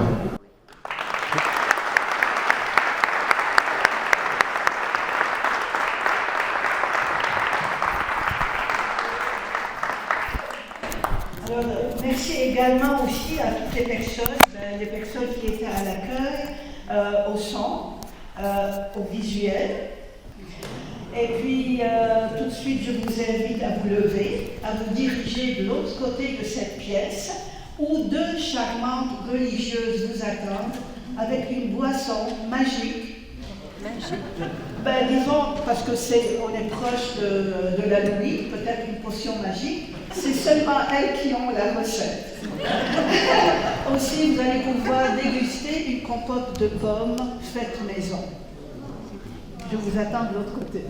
Alors, merci également aussi à toutes les personnes qui étaient à l'accueil, au son, au visuel. Et puis, tout de suite, je vous invite à vous lever, à vous diriger de l'autre côté de cette pièce, où deux charmantes religieuses vous attendent avec une boisson magique. Disons, parce que on est proche de la nuit, peut-être une potion magique, c'est seulement elles qui ont la recette. Aussi, vous allez pouvoir déguster une compote de pommes faite maison. Je vous attends de l'autre côté.